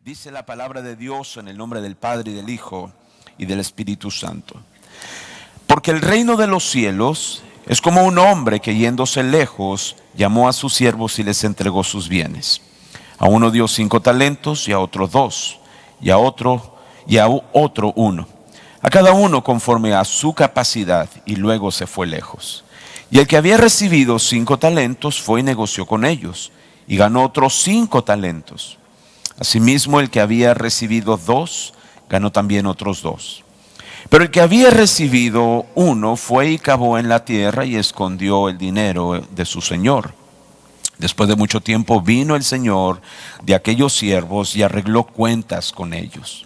Dice la palabra de Dios en el nombre del Padre y del Hijo y del Espíritu Santo. Porque el reino de los cielos es como un hombre que yéndose lejos llamó a sus siervos y les entregó sus bienes. A uno dio 5 talentos y a otro 2 y a otro 1. A cada uno conforme a su capacidad, y luego se fue lejos. Y el que había recibido 5 talentos fue y negoció con ellos y ganó otros 5 talentos. Asimismo, el que había recibido 2 ganó también otros 2. Pero el que había recibido 1 fue y cavó en la tierra y escondió el dinero de su señor. Después de mucho tiempo vino el señor de aquellos siervos y arregló cuentas con ellos.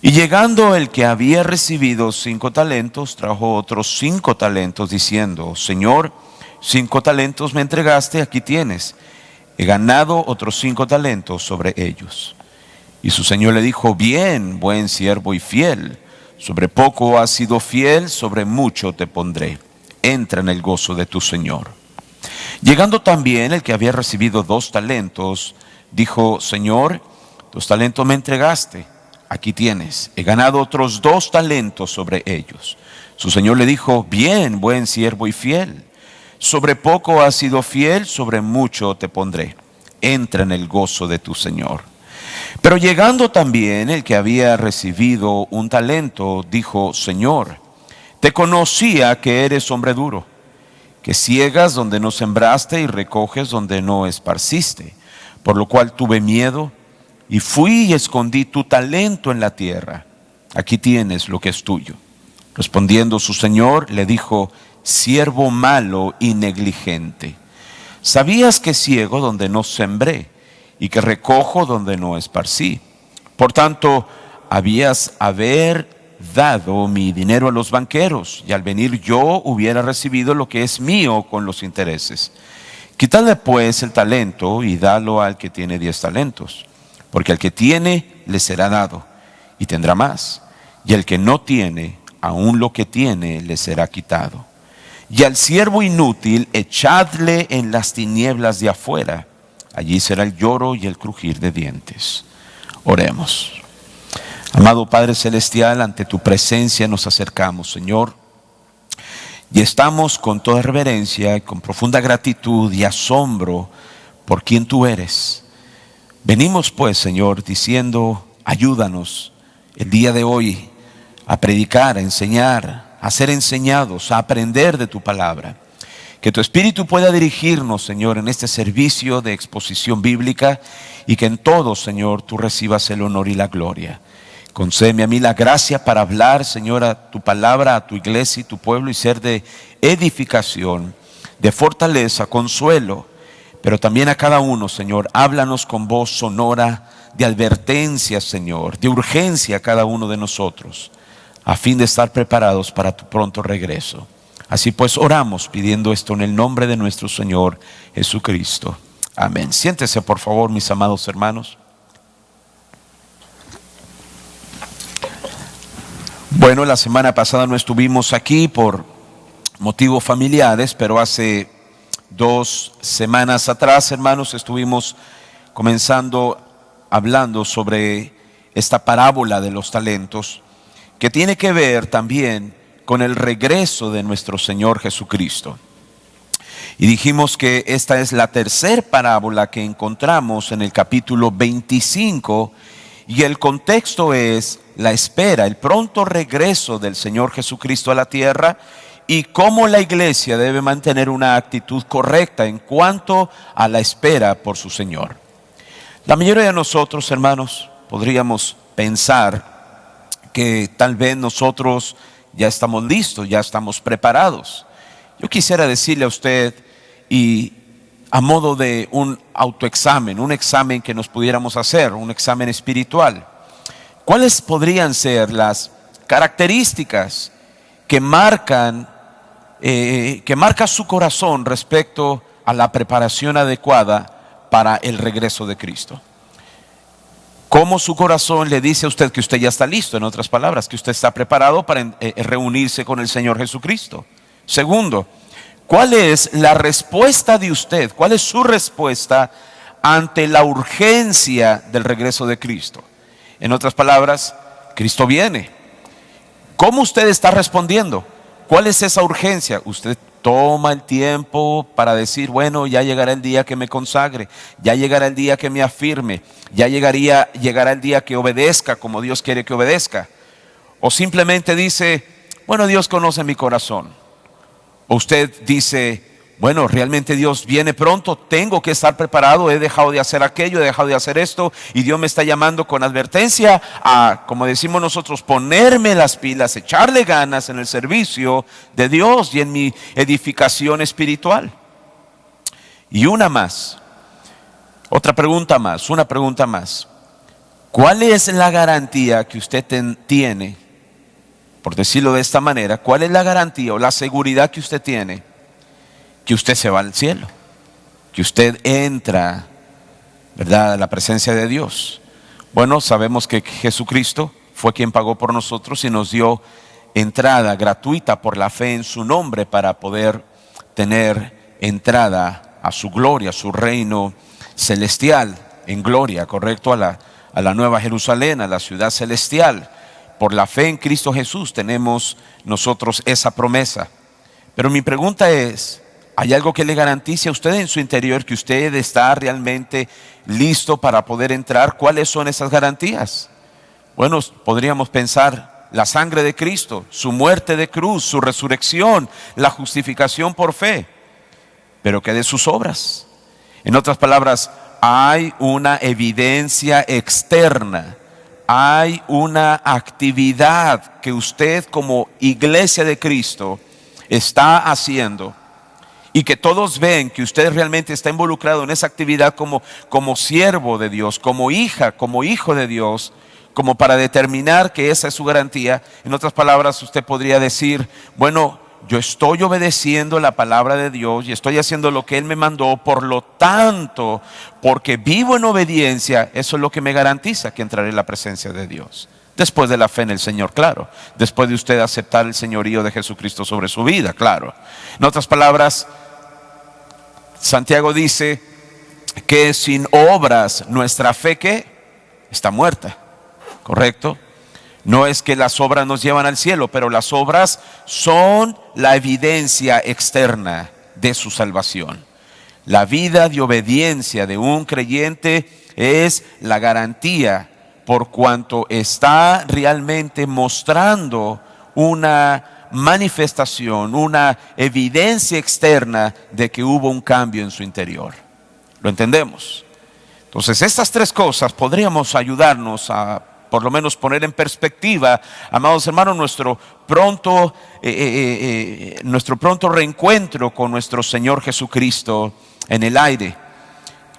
Y llegando el que había recibido 5 talentos, trajo otros 5 talentos, diciendo: Señor, 5 talentos me entregaste, aquí tienes. He ganado otros 5 talentos sobre ellos. Y su señor le dijo: Bien, buen siervo y fiel. Sobre poco has sido fiel, sobre mucho te pondré. Entra en el gozo de tu señor. Llegando también el que había recibido 2 talentos, dijo: Señor, 2 talentos me entregaste, aquí tienes. He ganado otros 2 talentos sobre ellos. Su señor le dijo: Bien, buen siervo y fiel. Sobre poco has sido fiel, sobre mucho te pondré. Entra en el gozo de tu señor. Pero llegando también el que había recibido 1 talento, dijo: Señor, te conocía que eres hombre duro, que ciegas donde no sembraste y recoges donde no esparciste. Por lo cual tuve miedo y fui y escondí tu talento en la tierra. Aquí tienes lo que es tuyo. Respondiendo su señor, le dijo: Siervo malo y negligente, sabías que ciego donde no sembré y que recojo donde no esparcí. Por tanto, habías haber dado mi dinero a los banqueros, y al venir yo hubiera recibido lo que es mío con los intereses. Quítale pues el talento y dalo al que tiene 10 talentos, porque al que tiene le será dado y tendrá más, y al que no tiene, aún lo que tiene le será quitado. Y al siervo inútil echadle en las tinieblas de afuera, allí será el lloro y el crujir de dientes. Oremos. Amado Padre Celestial, ante tu presencia nos acercamos, Señor, y estamos con toda reverencia y con profunda gratitud y asombro por quien tú eres. Venimos pues, Señor, diciendo: ayúdanos el día de hoy a predicar, a enseñar, a ser enseñados, a aprender de tu palabra. Que tu Espíritu pueda dirigirnos, Señor, en este servicio de exposición bíblica, y que en todo, Señor, tú recibas el honor y la gloria. Concédeme a mí la gracia para hablar, Señor, a tu palabra, a tu iglesia y tu pueblo, y ser de edificación, de fortaleza, consuelo. Pero también a cada uno, Señor, háblanos con voz sonora de advertencia, Señor, de urgencia a cada uno de nosotros, a fin de estar preparados para tu pronto regreso. Así pues oramos pidiendo esto en el nombre de nuestro Señor Jesucristo. Amén. Siéntese por favor, mis amados hermanos. Bueno, la semana pasada no estuvimos aquí por motivos familiares, pero hace 2 semanas atrás, hermanos, estuvimos comenzando hablando sobre esta parábola de los talentos, que tiene que ver también con el regreso de nuestro Señor Jesucristo. Y dijimos que esta es la tercera parábola que encontramos en el capítulo 25, y el contexto es la espera, el pronto regreso del Señor Jesucristo a la tierra, y cómo la iglesia debe mantener una actitud correcta en cuanto a la espera por su Señor. La mayoría de nosotros, hermanos, podríamos pensar que tal vez nosotros ya estamos listos, ya estamos preparados. Yo quisiera decirle a usted, y a modo de un autoexamen, un examen que nos pudiéramos hacer, un examen espiritual, ¿cuáles podrían ser las características que marcan su corazón respecto a la preparación adecuada para el regreso de Cristo? ¿Cómo su corazón le dice a usted que usted ya está listo? En otras palabras, que usted está preparado para reunirse con el Señor Jesucristo. Segundo, ¿cuál es la respuesta de usted? ¿Cuál es su respuesta ante la urgencia del regreso de Cristo. En otras palabras, Cristo viene. ¿Cómo usted está respondiendo? ¿Cuál es esa urgencia? Usted toma el tiempo para decir, bueno, ya llegará el día que me consagre, ya llegará el día que me afirme, ya llegará el día que obedezca como Dios quiere que obedezca. O simplemente dice, bueno, Dios conoce mi corazón. O usted dice, bueno, realmente Dios viene pronto, tengo que estar preparado, he dejado de hacer aquello, he dejado de hacer esto, y Dios me está llamando con advertencia a, como decimos nosotros, ponerme las pilas, echarle ganas en el servicio de Dios y en mi edificación espiritual. Y una pregunta más. ¿Cuál es la garantía que usted tiene, por decirlo de esta manera, cuál es la garantía o la seguridad que usted tiene que usted se va al cielo, que usted entra, ¿verdad?, a la presencia de Dios? Bueno, sabemos que Jesucristo fue quien pagó por nosotros y nos dio entrada gratuita por la fe en su nombre para poder tener entrada a su gloria, a su reino celestial en gloria, correcto, a la Nueva Jerusalén, a la ciudad celestial. Por la fe en Cristo Jesús tenemos nosotros esa promesa. Pero mi pregunta es, ¿hay algo que le garantice a usted en su interior que usted está realmente listo para poder entrar? ¿Cuáles son esas garantías? Bueno, podríamos pensar la sangre de Cristo, su muerte de cruz, su resurrección, la justificación por fe. Pero ¿qué de sus obras? En otras palabras, hay una evidencia externa, hay una actividad que usted como iglesia de Cristo está haciendo y que todos ven que usted realmente está involucrado en esa actividad como siervo de Dios, como hija, como hijo de Dios, como para determinar que esa es su garantía. En otras palabras, usted podría decir, bueno, yo estoy obedeciendo la palabra de Dios y estoy haciendo lo que Él me mandó, por lo tanto, porque vivo en obediencia, eso es lo que me garantiza que entraré en la presencia de Dios. Después de la fe en el Señor, claro. Después de usted aceptar el señorío de Jesucristo sobre su vida, claro. En otras palabras, Santiago dice que sin obras nuestra fe, ¿qué? Está muerta, ¿correcto? No es que las obras nos llevan al cielo, pero las obras son la evidencia externa de su salvación. La vida de obediencia de un creyente es la garantía por cuanto está realmente mostrando una manifestación, una evidencia externa de que hubo un cambio en su interior. ¿Lo entendemos? Entonces, estas tres cosas podríamos ayudarnos a por lo menos poner en perspectiva, amados hermanos, nuestro pronto reencuentro con nuestro Señor Jesucristo en el aire.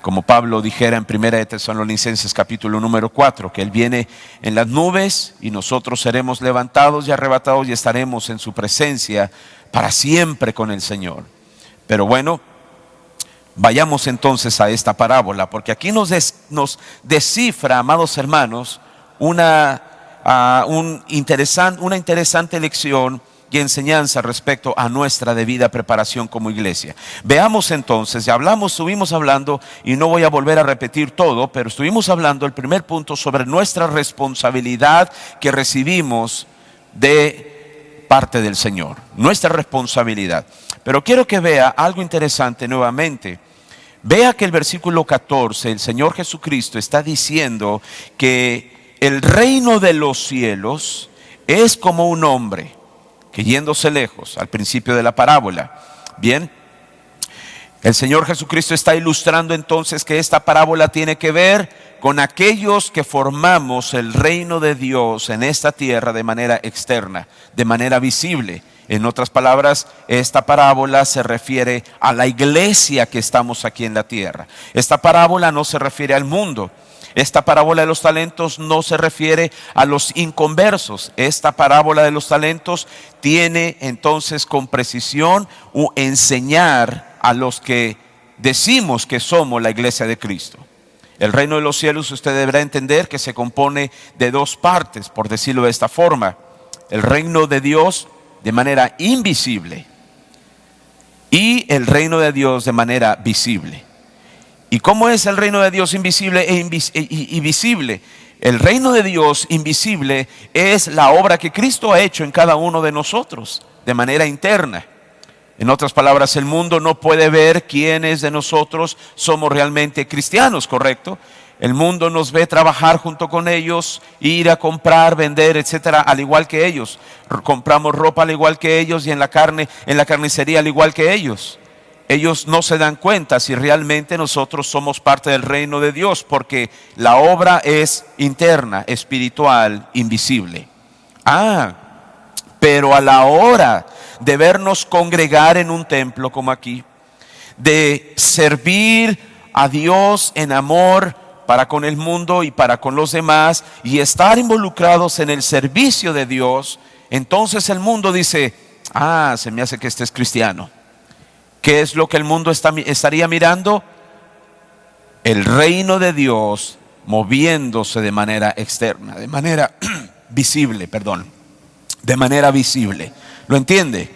Como Pablo dijera en 1 de Tesalonicenses capítulo número 4, que Él viene en las nubes y nosotros seremos levantados y arrebatados y estaremos en su presencia para siempre con el Señor. Pero bueno, vayamos entonces a esta parábola, porque aquí nos descifra, amados hermanos, una interesante lección y enseñanza respecto a nuestra debida preparación como iglesia. Veamos entonces, estuvimos hablando, y no voy a volver a repetir todo, pero estuvimos hablando el primer punto sobre nuestra responsabilidad que recibimos de parte del Señor, nuestra responsabilidad. Pero quiero que vea algo interesante nuevamente. Vea que el versículo 14, el Señor Jesucristo está diciendo que el reino de los cielos es como un hombre que yéndose lejos, al principio de la parábola. Bien, el Señor Jesucristo está ilustrando entonces que esta parábola tiene que ver con aquellos que formamos el reino de Dios en esta tierra de manera externa, de manera visible. En otras palabras, esta parábola se refiere a la iglesia que estamos aquí en la tierra. Esta parábola no se refiere al mundo. Esta parábola de los talentos no se refiere a los inconversos. Esta parábola de los talentos tiene entonces con precisión enseñar a los que decimos que somos la iglesia de Cristo. El reino de los cielos, usted deberá entender que se compone de dos partes, por decirlo de esta forma. El reino de Dios de manera invisible y el reino de Dios de manera visible. ¿Y cómo es el reino de Dios invisible y visible? El reino de Dios invisible es la obra que Cristo ha hecho en cada uno de nosotros de manera interna. En otras palabras, el mundo no puede ver quiénes de nosotros somos realmente cristianos, ¿correcto? El mundo nos ve trabajar junto con ellos, ir a comprar, vender, etcétera, al igual que ellos. Compramos ropa al igual que ellos y en la carnicería al igual que ellos. Ellos no se dan cuenta si realmente nosotros somos parte del reino de Dios, porque la obra es interna, espiritual, invisible. Pero a la hora de vernos congregar en un templo como aquí, de servir a Dios en amor para con el mundo y para con los demás, y estar involucrados en el servicio de Dios, entonces el mundo dice, se me hace que este es cristiano. ¿Qué es lo que el mundo estaría mirando? El reino de Dios moviéndose de manera externa, de manera visible, de manera visible. ¿Lo entiende?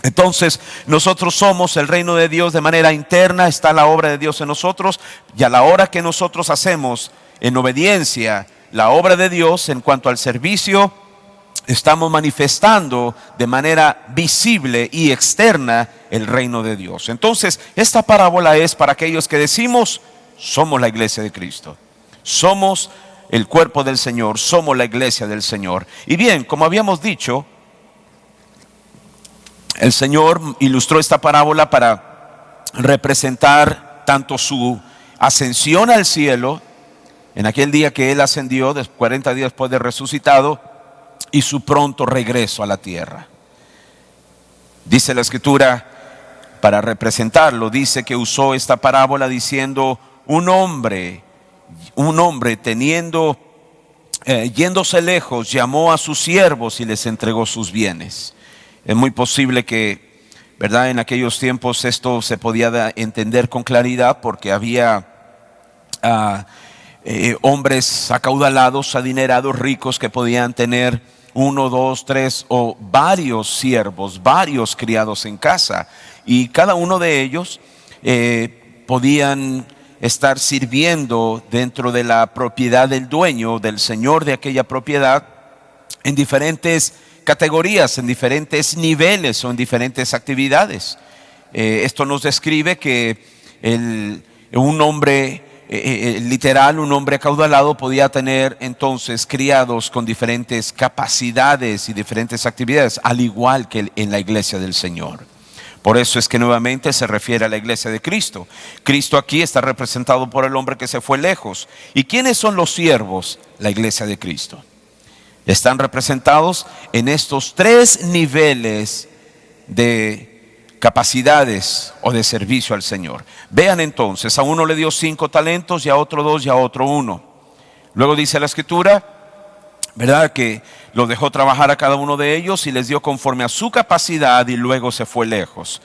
Entonces nosotros somos el reino de Dios de manera interna, está la obra de Dios en nosotros, y a la hora que nosotros hacemos en obediencia la obra de Dios en cuanto al servicio, estamos manifestando de manera visible y externa el reino de Dios. Entonces, esta parábola es para aquellos que decimos, somos la iglesia de Cristo, somos el cuerpo del Señor, somos la iglesia del Señor. Y bien, como habíamos dicho, el Señor ilustró esta parábola para representar tanto su ascensión al cielo, en aquel día que Él ascendió, 40 días después de resucitado, y su pronto regreso a la tierra. Dice la Escritura, para representarlo, dice que usó esta parábola diciendo, un hombre yéndose lejos, llamó a sus siervos y les entregó sus bienes. Es muy posible que, ¿verdad?, en aquellos tiempos esto se podía entender con claridad, porque había hombres acaudalados, adinerados, ricos, que podían tener 1, 2, 3 o varios siervos, varios criados en casa, y cada uno de ellos podían estar sirviendo dentro de la propiedad del dueño, del señor de aquella propiedad, en diferentes categorías, en diferentes niveles o en diferentes actividades. Esto nos describe que un hombre literal, un hombre acaudalado podía tener entonces criados con diferentes capacidades y diferentes actividades, al igual que en la iglesia del Señor. Por eso es que nuevamente se refiere a la iglesia de Cristo. Cristo aquí está representado por el hombre que se fue lejos. ¿Y quiénes son los siervos? La iglesia de Cristo. Están representados en estos 3 niveles de capacidades o de servicio al Señor. Vean entonces, a uno le dio 5 talentos, y a otro 2, y a otro 1. Luego dice la Escritura, ¿verdad?, que lo dejó trabajar a cada uno de ellos y les dio conforme a su capacidad, y luego se fue lejos.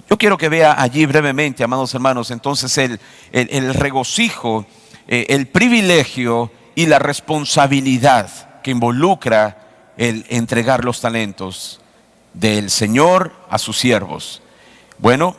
Yo quiero que vea allí brevemente, amados hermanos, entonces el regocijo, el privilegio y la responsabilidad que involucra el entregar los talentos del Señor a sus siervos. Bueno,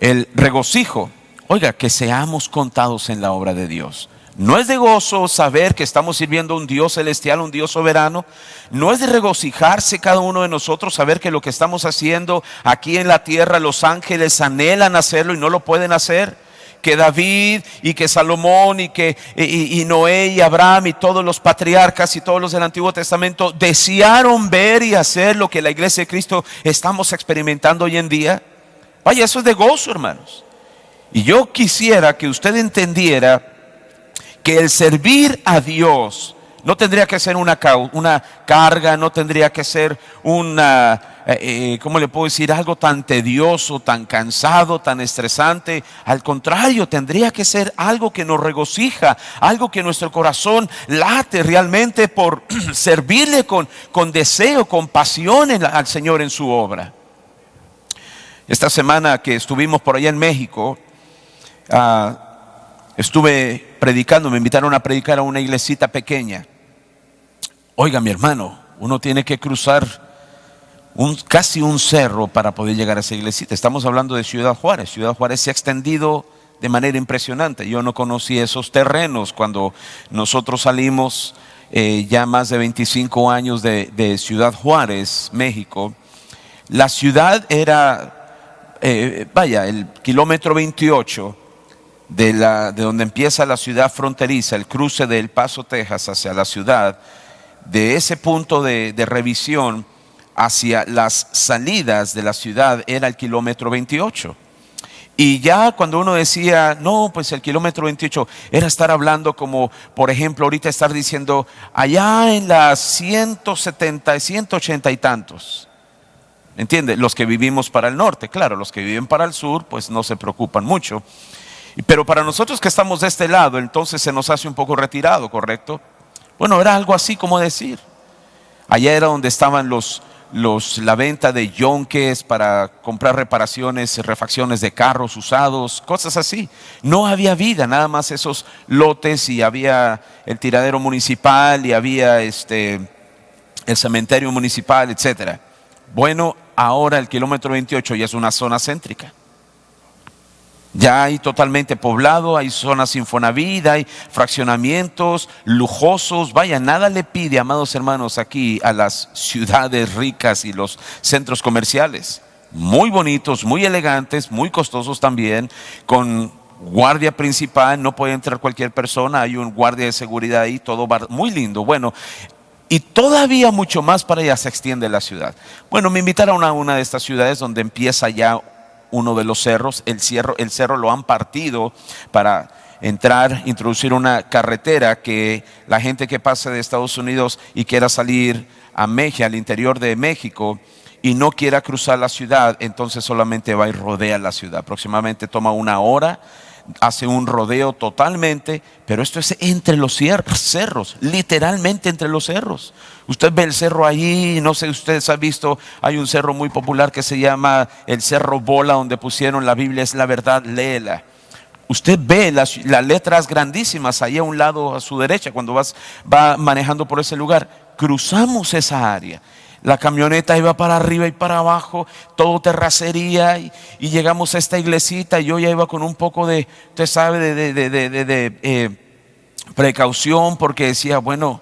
el regocijo, oiga, que seamos contados en la obra de Dios. No es de gozo saber que estamos sirviendo a un Dios celestial, un Dios soberano. No es de regocijarse cada uno de nosotros saber que lo que estamos haciendo aquí en la tierra, los ángeles anhelan hacerlo y no lo pueden hacer. Que David y que Salomón y Noé y Abraham y todos los patriarcas y todos los del Antiguo Testamento desearon ver y hacer lo que la iglesia de Cristo estamos experimentando hoy en día. Vaya, eso es de gozo, hermanos. Y yo quisiera que usted entendiera que el servir a Dios no tendría que ser una carga, no tendría que ser ¿cómo le puedo decir? Algo tan tedioso, tan cansado, tan estresante. Al contrario, tendría que ser algo que nos regocija, algo que nuestro corazón late realmente por servirle con deseo, con pasión al Señor en su obra. Esta semana que estuvimos por allá en México, estuve predicando, me invitaron a predicar a una iglesita pequeña. Oiga, mi hermano, uno tiene que cruzar casi un cerro para poder llegar a esa iglesita. Estamos hablando de Ciudad Juárez. Ciudad Juárez se ha extendido de manera impresionante. Yo no conocí esos terrenos cuando nosotros salimos ya más de 25 años de Ciudad Juárez, México. La ciudad era, el kilómetro 28 de donde empieza la ciudad fronteriza, el cruce de El Paso, Texas, hacia la ciudad. De ese punto de revisión hacia las salidas de la ciudad era el kilómetro 28. Y ya cuando uno decía, no, pues el kilómetro 28, era estar hablando como, por ejemplo, ahorita estar diciendo, allá en las 170, 180 y tantos. ¿Entiende? Los que vivimos para el norte, claro, los que viven para el sur, pues no se preocupan mucho. Pero para nosotros que estamos de este lado, entonces se nos hace un poco retirado, ¿correcto? Bueno, era algo así como decir. Allá era donde estaban la venta de yonques para comprar reparaciones, refacciones de carros usados, cosas así. No había vida, nada más esos lotes, y había el tiradero municipal y había el cementerio municipal, etcétera. Bueno, ahora el kilómetro 28 ya es una zona céntrica. Ya hay totalmente poblado, hay zonas Infonavit, hay fraccionamientos lujosos. Vaya, nada le pide, amados hermanos, aquí a las ciudades ricas y los centros comerciales. Muy bonitos, muy elegantes, muy costosos también, con guardia principal, no puede entrar cualquier persona, hay un guardia de seguridad ahí, todo muy lindo. Bueno, y todavía mucho más para allá se extiende la ciudad. Bueno, me invitaron a una de estas ciudades donde empieza ya uno de los cerros. El cerro lo han partido para entrar, introducir una carretera que la gente que pase de Estados Unidos y quiera salir a México, al interior de México, y no quiera cruzar la ciudad, entonces solamente va y rodea la ciudad. Aproximadamente toma 1 hora, hace un rodeo totalmente, pero esto es entre los cerros, literalmente entre los cerros. Usted ve el cerro ahí, no sé si ustedes han visto, hay un cerro muy popular que se llama el Cerro Bola, donde pusieron la Biblia es la verdad, léela. Usted ve las letras grandísimas ahí a un lado, a su derecha, cuando va manejando por ese lugar. Cruzamos esa área. La camioneta iba para arriba y para abajo, todo terracería, y llegamos a esta iglesita, y yo ya iba con un poco de, usted sabe, de precaución, porque decía, bueno,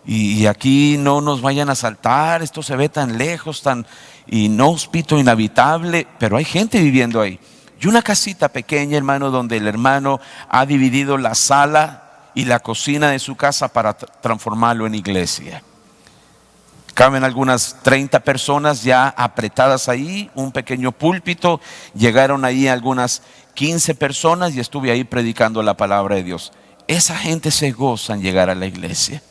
y aquí no nos vayan a asaltar, esto se ve tan lejos, tan inhóspito, inhabitable, pero hay gente viviendo ahí. Y una casita pequeña, hermano, donde el hermano ha dividido la sala y la cocina de su casa para transformarlo en iglesia. Caben algunas 30 personas ya apretadas ahí, un pequeño púlpito. Llegaron ahí algunas 15 personas y estuve ahí predicando la palabra de Dios. Esa gente se goza en llegar a la iglesia.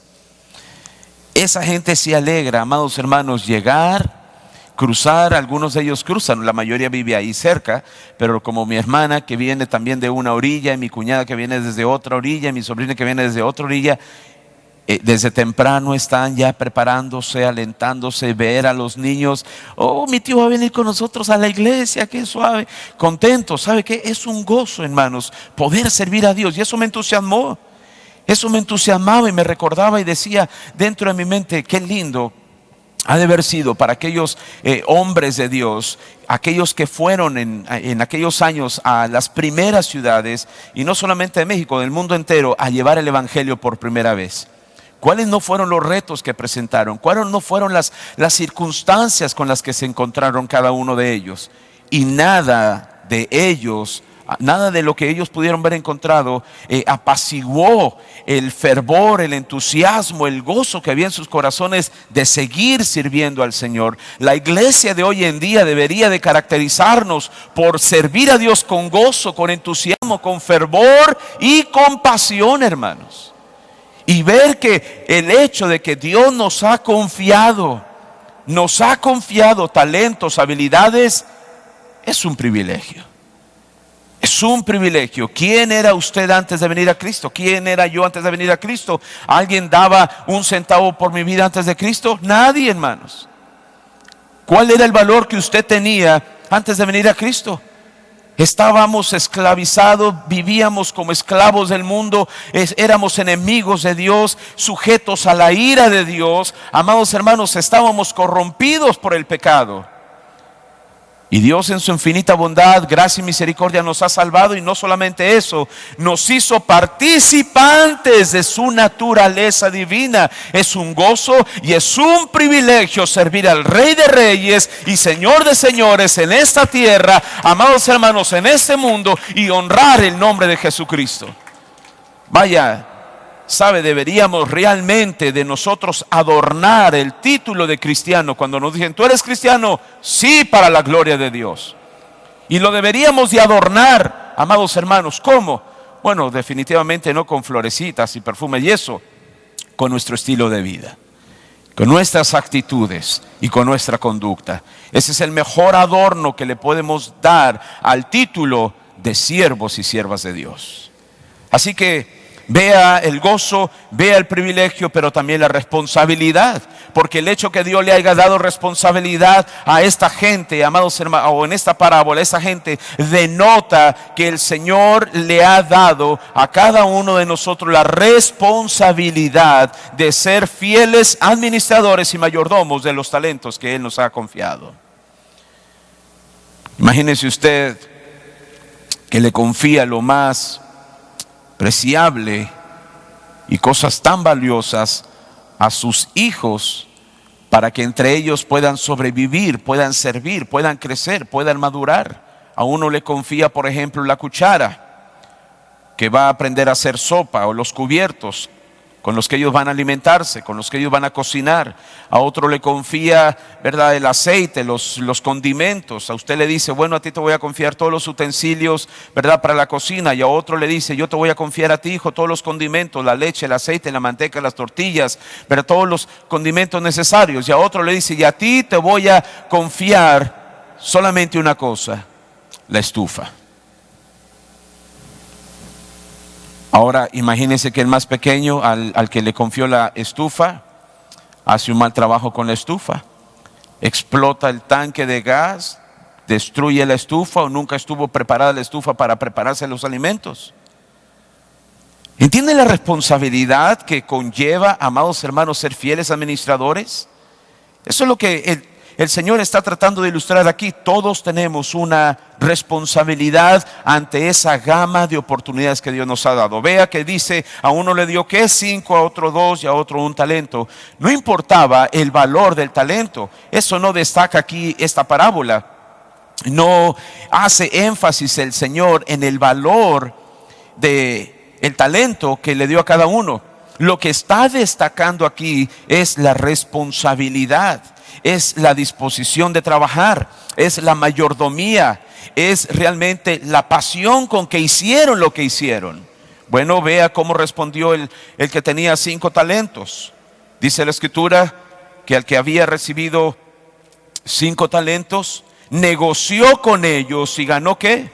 Esa gente se alegra, amados hermanos, llegar, cruzar. Algunos de ellos cruzan, la mayoría vive ahí cerca, pero como mi hermana que viene también de una orilla, y mi cuñada que viene desde otra orilla, y mi sobrina que viene desde otra orilla, desde temprano están ya preparándose, alentándose, ver a los niños. Oh, mi tío va a venir con nosotros a la iglesia, qué suave, contentos. ¿Sabe qué? Es un gozo, hermanos, poder servir a Dios, y eso me entusiasmó. Eso me entusiasmaba y me recordaba y decía dentro de mi mente, qué lindo ha de haber sido para aquellos hombres de Dios, aquellos que fueron en aquellos años a las primeras ciudades, y no solamente de México, del mundo entero, a llevar el evangelio por primera vez. ¿Cuáles no fueron los retos que presentaron? ¿Cuáles no fueron las circunstancias con las que se encontraron cada uno de ellos? Y nada de ellos, nada de lo que ellos pudieron haber encontrado apaciguó el fervor, el entusiasmo, el gozo que había en sus corazones de seguir sirviendo al Señor. La iglesia de hoy en día debería de caracterizarnos por servir a Dios con gozo, con entusiasmo, con fervor y con pasión, hermanos. Y ver que el hecho de que Dios nos ha confiado talentos, habilidades, es un privilegio. Es un privilegio. ¿Quién era usted antes de venir a Cristo? ¿Quién era yo antes de venir a Cristo? ¿Alguien daba 1 centavo por mi vida antes de Cristo? Nadie, hermanos. ¿Cuál era el valor que usted tenía antes de venir a Cristo? Estábamos esclavizados, vivíamos como esclavos del mundo, éramos enemigos de Dios, sujetos a la ira de Dios. Amados hermanos, estábamos corrompidos por el pecado. Y Dios en su infinita bondad, gracia y misericordia nos ha salvado, y no solamente eso, nos hizo participantes de su naturaleza divina. Es un gozo y es un privilegio servir al Rey de Reyes y Señor de Señores en esta tierra, amados hermanos, en este mundo, y honrar el nombre de Jesucristo. Vaya, sabe, deberíamos realmente de nosotros adornar el título de cristiano. Cuando nos dicen, ¿tú eres cristiano? Sí, para la gloria de Dios. Y lo deberíamos de adornar, amados hermanos. ¿Cómo? Bueno, definitivamente no con florecitas y perfume y eso, con nuestro estilo de vida, con nuestras actitudes y con nuestra conducta. Ese es el mejor adorno que le podemos dar al título de siervos y siervas de Dios. Así que vea el gozo, vea el privilegio, pero también la responsabilidad. Porque el hecho que Dios le haya dado responsabilidad a esta gente, amados hermanos, o en esta parábola, esa gente denota que el Señor le ha dado a cada uno de nosotros la responsabilidad de ser fieles administradores y mayordomos de los talentos que Él nos ha confiado. Imagínese usted que le confía lo más preciable y cosas tan valiosas a sus hijos, para que entre ellos puedan sobrevivir, puedan servir, puedan crecer, puedan madurar. A uno le confía, por ejemplo, la cuchara, que va a aprender a hacer sopa, o los cubiertos con los que ellos van a alimentarse, con los que ellos van a cocinar. A otro le confía, ¿verdad?, el aceite, los condimentos. A usted le dice, bueno, a ti te voy a confiar todos los utensilios, ¿verdad?, para la cocina. Y a otro le dice, yo te voy a confiar a ti, hijo, todos los condimentos, la leche, el aceite, la manteca, las tortillas, ¿verdad?, todos los condimentos necesarios. Y a otro le dice, y a ti te voy a confiar solamente una cosa, la estufa. Ahora imagínense que el más pequeño, al que le confió la estufa, hace un mal trabajo con la estufa, explota el tanque de gas, destruye la estufa, o nunca estuvo preparada la estufa para prepararse los alimentos. ¿Entienden la responsabilidad que conlleva, amados hermanos, ser fieles administradores? Eso es lo que el Señor está tratando de ilustrar aquí. Todos tenemos una responsabilidad ante esa gama de oportunidades que Dios nos ha dado. Vea que dice, a uno le dio ¿qué? 5, a otro 2 y a otro 1 talento. No importaba el valor del talento. Eso no destaca aquí esta parábola. No hace énfasis el Señor en el valor del talento que le dio a cada uno. Lo que está destacando aquí es la responsabilidad, es la disposición de trabajar, es la mayordomía, es realmente la pasión con que hicieron lo que hicieron. Bueno, vea cómo respondió el que tenía 5 talentos. Dice la Escritura que al que había recibido 5 talentos, negoció con ellos y ganó ¿qué?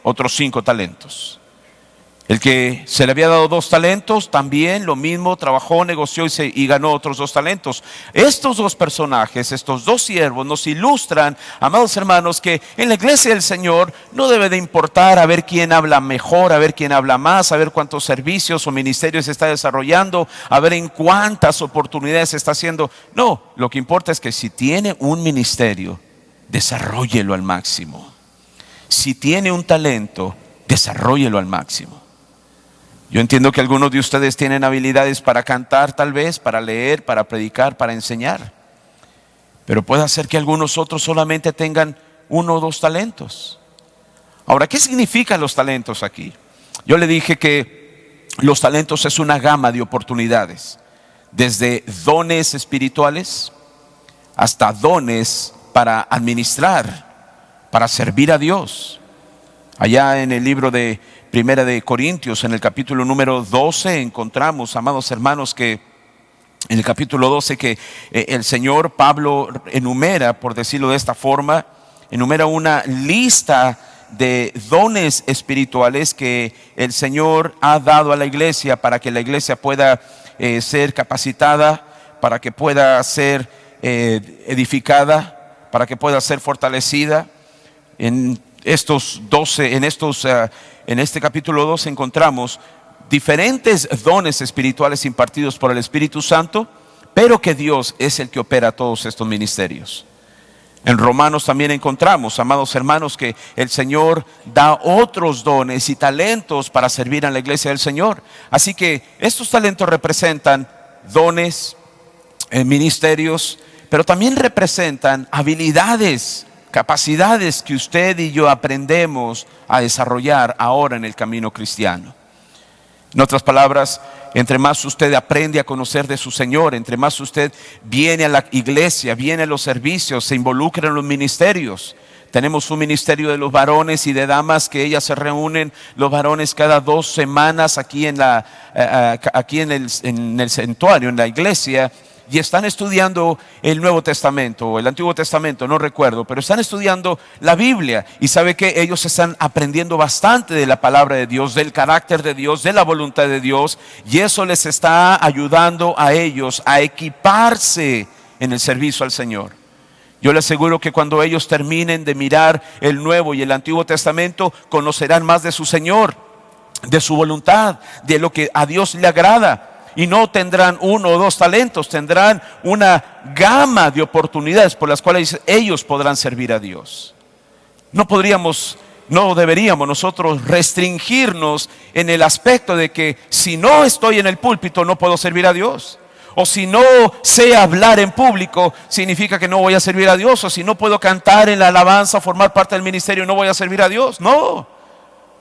Otros 5 talentos. El que se le había dado 2 talentos, también lo mismo, trabajó, negoció y ganó otros 2 talentos. Estos 2 personajes, estos 2 siervos nos ilustran, amados hermanos, que en la iglesia del Señor no debe de importar a ver quién habla mejor, a ver quién habla más, a ver cuántos servicios o ministerios se está desarrollando, a ver en cuántas oportunidades se está haciendo. No, lo que importa es que si tiene un ministerio, desarróllelo al máximo. Si tiene un talento, desarróllelo al máximo. Yo entiendo que algunos de ustedes tienen habilidades para cantar, tal vez, para leer, para predicar, para enseñar. Pero puede ser que algunos otros solamente tengan 1 o 2 talentos. Ahora, ¿qué significan los talentos aquí? Yo le dije que los talentos es una gama de oportunidades, desde dones espirituales hasta dones para administrar, para servir a Dios. Allá en el libro de Primera de Corintios, en el capítulo número 12, encontramos, amados hermanos, que en el capítulo 12 que el Señor Pablo enumera, por decirlo de esta forma, enumera una lista de dones espirituales que el Señor ha dado a la iglesia para que la iglesia pueda ser capacitada, para que pueda ser edificada, para que pueda ser fortalecida. En este capítulo 12 encontramos diferentes dones espirituales impartidos por el Espíritu Santo, pero que Dios es el que opera todos estos ministerios. En Romanos también encontramos, amados hermanos, que el Señor da otros dones y talentos para servir a la iglesia del Señor. Así que estos talentos representan dones, ministerios, pero también representan habilidades, capacidades que usted y yo aprendemos a desarrollar ahora en el camino cristiano. En otras palabras, entre más usted aprende a conocer de su Señor, entre más usted viene a la iglesia, viene a los servicios, se involucra en los ministerios. Tenemos un ministerio de los varones y de damas que ellas se reúnen, los varones cada 2 semanas aquí en el santuario, en la iglesia, y están estudiando el Nuevo Testamento o el Antiguo Testamento, no recuerdo, pero están estudiando la Biblia. Y sabe que ellos están aprendiendo bastante de la palabra de Dios, del carácter de Dios, de la voluntad de Dios, y eso les está ayudando a ellos a equiparse en el servicio al Señor. Yo les aseguro que cuando ellos terminen de mirar el Nuevo y el Antiguo Testamento, conocerán más de su Señor, de su voluntad, de lo que a Dios le agrada. Y no tendrán 1 o 2 talentos, tendrán una gama de oportunidades por las cuales ellos podrán servir a Dios. No deberíamos nosotros restringirnos en el aspecto de que si no estoy en el púlpito no puedo servir a Dios. O si no sé hablar en público significa que no voy a servir a Dios. O si no puedo cantar en la alabanza, formar parte del ministerio, no voy a servir a Dios. No,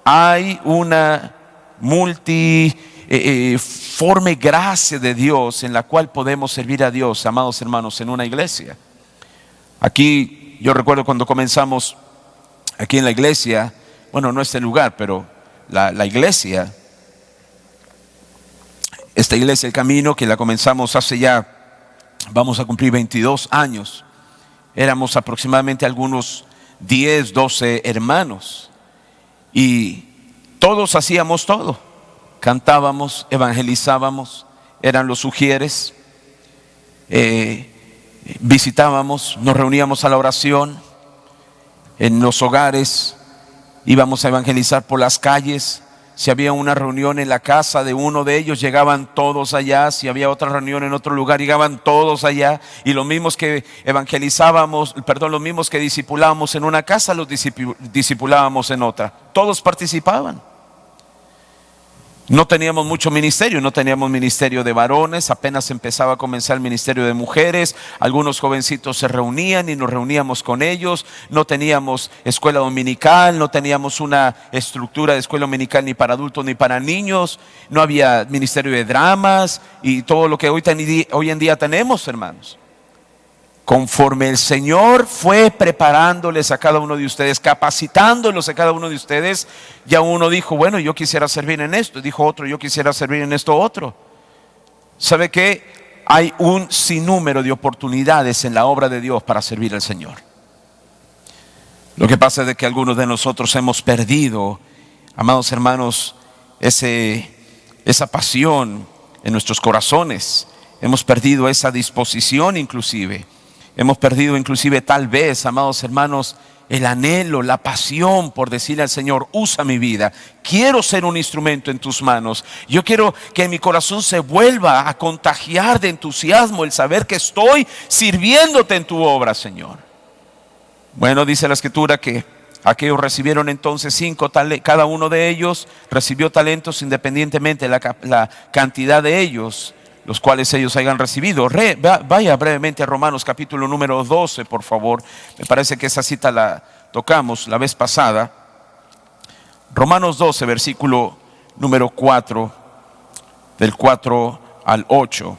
hay una multiforme gracia de Dios en la cual podemos servir a Dios, amados hermanos, en una iglesia. Aquí yo recuerdo cuando comenzamos aquí en la iglesia, bueno, no este lugar, pero la iglesia, esta iglesia El Camino, que la comenzamos hace ya, vamos a cumplir 22 años. Éramos aproximadamente algunos 10, 12 hermanos y todos hacíamos todo. Cantábamos, evangelizábamos, eran los sugieres, visitábamos, nos reuníamos a la oración en los hogares, íbamos a evangelizar por las calles. Si había una reunión en la casa de uno de ellos, llegaban todos allá. Si había otra reunión en otro lugar, llegaban todos allá. Y los mismos que los mismos que discipulábamos en una casa, los discipulábamos en otra. Todos participaban. No teníamos mucho ministerio, no teníamos ministerio de varones, apenas empezaba a comenzar el ministerio de mujeres. Algunos jovencitos se reunían y nos reuníamos con ellos. No teníamos escuela dominical, no teníamos una estructura de escuela dominical ni para adultos ni para niños. No había ministerio de dramas y todo lo que hoy en día tenemos, hermanos. Conforme el Señor fue preparándoles a cada uno de ustedes, capacitándolos a cada uno de ustedes, ya uno dijo, bueno, yo quisiera servir en esto. Dijo otro, yo quisiera servir en esto otro. ¿Sabe qué? Hay un sinnúmero de oportunidades en la obra de Dios para servir al Señor. Lo que pasa es que algunos de nosotros hemos perdido, amados hermanos, esa pasión en nuestros corazones. Hemos perdido esa disposición inclusive. Hemos perdido inclusive tal vez, amados hermanos, el anhelo, la pasión por decirle al Señor, usa mi vida. Quiero ser un instrumento en tus manos. Yo quiero que mi corazón se vuelva a contagiar de entusiasmo el saber que estoy sirviéndote en tu obra, Señor. Bueno, dice la Escritura que aquellos recibieron entonces 5, cada uno de ellos recibió talentos independientemente de la cantidad de ellos, los cuales ellos hayan recibido. Vaya brevemente a Romanos capítulo número 12, por favor. Me parece que esa cita la tocamos la vez pasada. Romanos 12, versículo número 4, del 4 al 8.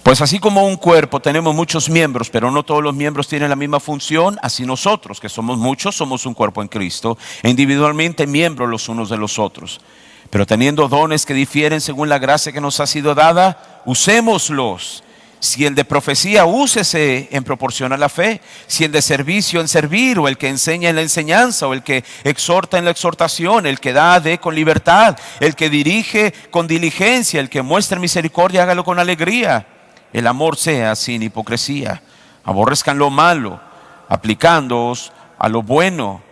Pues así como un cuerpo tenemos muchos miembros, pero no todos los miembros tienen la misma función, así nosotros, que somos muchos, somos un cuerpo en Cristo, e individualmente miembros los unos de los otros. Pero teniendo dones que difieren según la gracia que nos ha sido dada, usémoslos. Si el de profecía, úsese en proporción a la fe. Si el de servicio, en servir. O el que enseña en la enseñanza. O el que exhorta en la exhortación. El que da, dé con libertad. El que dirige con diligencia. El que muestra misericordia, hágalo con alegría. El amor sea sin hipocresía. Aborrezcan lo malo, aplicándoos a lo bueno.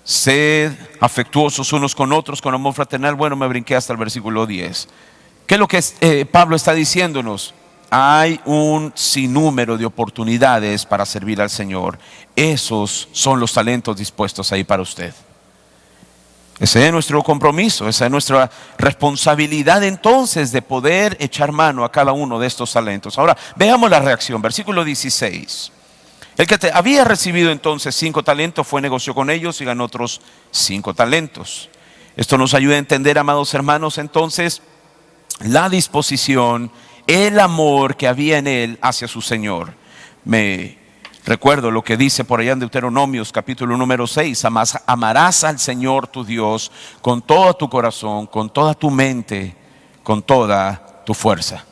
Sed afectuosos unos con otros con amor fraternal. Bueno, me brinqué hasta el versículo 10. ¿Qué es lo que Pablo está diciéndonos? hay un sinnúmero de oportunidades para servir al Señor. Esos son los talentos dispuestos ahí para usted. Ese es nuestro compromiso, esa es nuestra responsabilidad entonces de poder echar mano a cada uno de estos talentos. Ahora, veamos la reacción, versículo 16. El que había recibido entonces 5 talentos fue, negoció con ellos y ganó otros 5 talentos. Esto nos ayuda a entender, amados hermanos, entonces, la disposición, el amor que había en él hacia su Señor. Me recuerdo lo que dice por allá en Deuteronomios capítulo número 6, amarás al Señor tu Dios con todo tu corazón, con toda tu mente, con toda tu fuerza.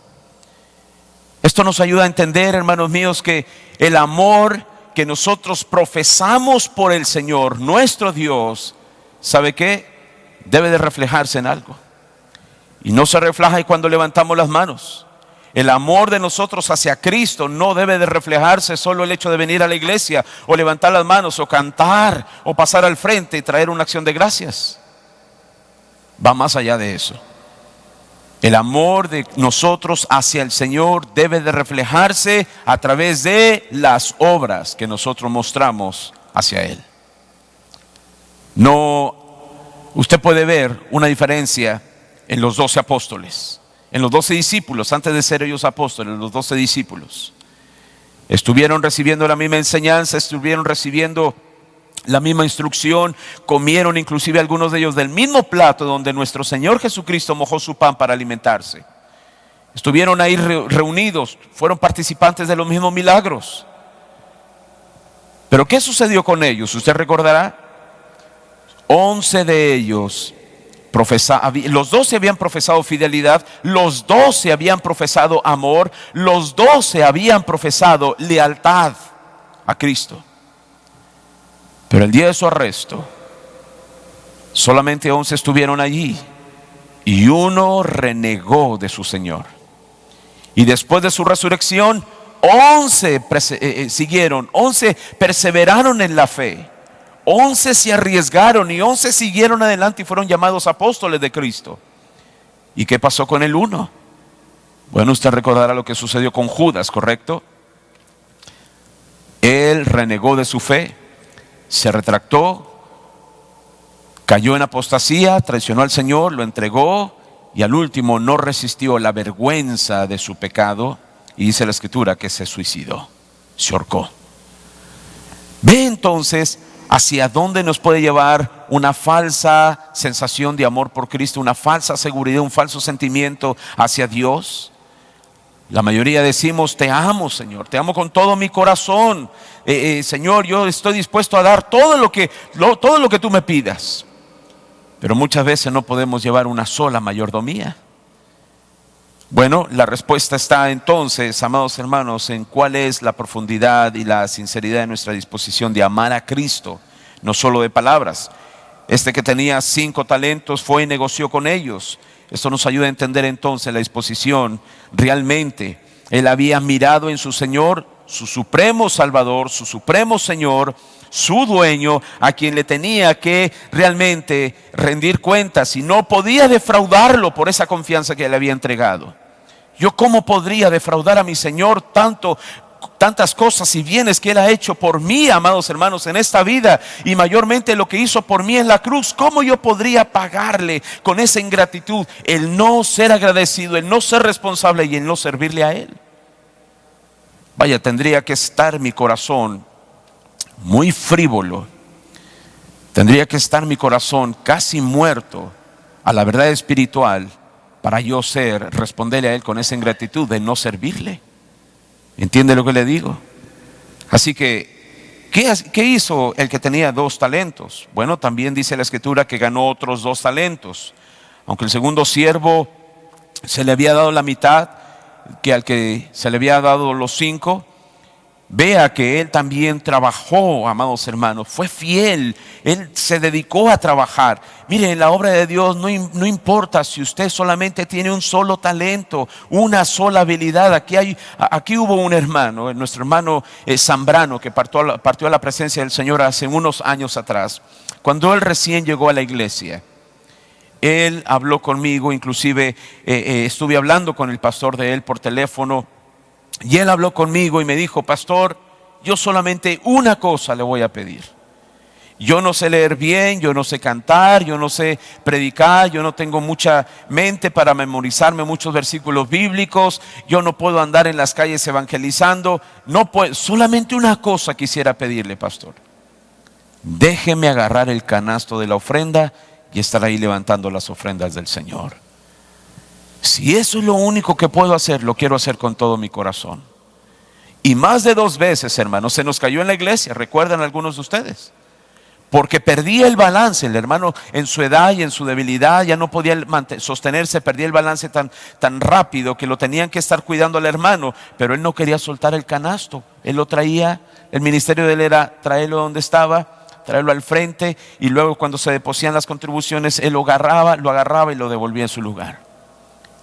Esto nos ayuda a entender, hermanos míos, que el amor que nosotros profesamos por el Señor, nuestro Dios, ¿sabe qué? Debe de reflejarse en algo. Y no se refleja cuando levantamos las manos. El amor de nosotros hacia Cristo no debe de reflejarse solo el hecho de venir a la iglesia o levantar las manos o cantar o pasar al frente y traer una acción de gracias. Va más allá de eso. El amor de nosotros hacia el Señor debe de reflejarse a través de las obras que nosotros mostramos hacia Él. No, usted puede ver una diferencia en los 12 apóstoles, en los 12 discípulos, antes de ser ellos apóstoles, los 12 discípulos. Estuvieron recibiendo la misma enseñanza, estuvieron recibiendo la misma instrucción, comieron inclusive algunos de ellos del mismo plato donde nuestro Señor Jesucristo mojó su pan para alimentarse. Estuvieron ahí reunidos, fueron participantes de los mismos milagros. Pero ¿qué sucedió con ellos? Usted recordará, 11 de ellos los 12 habían profesado fidelidad, los 12 habían profesado amor, los 12 habían profesado lealtad a Cristo. Pero el día de su arresto, solamente 11 estuvieron allí y uno renegó de su Señor. Y después de su resurrección, 11 siguieron, 11 perseveraron en la fe. 11 se arriesgaron y 11 siguieron adelante y fueron llamados apóstoles de Cristo. ¿Y qué pasó con el uno? Bueno, usted recordará lo que sucedió con Judas, ¿correcto? Él renegó de su fe, se retractó, cayó en apostasía, traicionó al Señor, lo entregó y al último no resistió la vergüenza de su pecado y dice la Escritura que se suicidó, se ahorcó. Ve entonces hacia dónde nos puede llevar una falsa sensación de amor por Cristo, una falsa seguridad, un falso sentimiento hacia Dios. La mayoría decimos: te amo, Señor, te amo con todo mi corazón, Señor, yo estoy dispuesto a dar todo lo que tú me pidas. Pero muchas veces no podemos llevar una sola mayordomía. Bueno, la respuesta está entonces, amados hermanos, en cuál es la profundidad y la sinceridad de nuestra disposición de amar a Cristo, no solo de palabras. Este que tenía 5 talentos fue y negoció con ellos. Esto nos ayuda a entender entonces la disposición. Realmente él había mirado en su Señor, su supremo Salvador, su supremo Señor, su dueño, a quien le tenía que realmente rendir cuentas y no podía defraudarlo por esa confianza que le había entregado. Yo, ¿cómo podría defraudar a mi Señor tantas cosas y bienes que Él ha hecho por mí, amados hermanos, en esta vida, y mayormente lo que hizo por mí en la cruz? ¿Cómo yo podría pagarle con esa ingratitud, el no ser agradecido, el no ser responsable y el no servirle a Él? Vaya, tendría que estar mi corazón muy frívolo, tendría que estar mi corazón casi muerto a la verdad espiritual para yo responderle a Él con esa ingratitud de no servirle. ¿Entiende lo que le digo? Así que, ¿qué hizo el que tenía 2 talentos? Bueno, también dice la Escritura que ganó otros 2 talentos. Aunque el segundo siervo se le había dado la mitad, que al que se le había dado los 5, vea que él también trabajó, amados hermanos, fue fiel, él se dedicó a trabajar. Mire, en la obra de Dios no importa si usted solamente tiene un solo talento, una sola habilidad. Aquí hubo un hermano, nuestro hermano Zambrano, que partió a la presencia del Señor hace unos años atrás. Cuando él recién llegó a la iglesia, él habló conmigo, inclusive estuve hablando con el pastor de él por teléfono. Y él habló conmigo y me dijo: pastor, yo solamente una cosa le voy a pedir. Yo no sé leer bien, yo no sé cantar, yo no sé predicar, yo no tengo mucha mente para memorizarme muchos versículos bíblicos, yo no puedo andar en las calles evangelizando, no puedo, solamente una cosa quisiera pedirle, pastor. Déjeme agarrar el canasto de la ofrenda y estar ahí levantando las ofrendas del Señor. Si eso es lo único que puedo hacer, lo quiero hacer con todo mi corazón. Y más de 2 veces, hermanos, se nos cayó en la iglesia, recuerdan algunos de ustedes, porque perdía el balance. El hermano, en su edad y en su debilidad, ya no podía sostenerse, perdía el balance tan rápido que lo tenían que estar cuidando al hermano, pero él no quería soltar el canasto. Él lo traía, el ministerio de él era traerlo donde estaba, traerlo al frente, y luego cuando se depositan las contribuciones, él lo agarraba y lo devolvía en su lugar.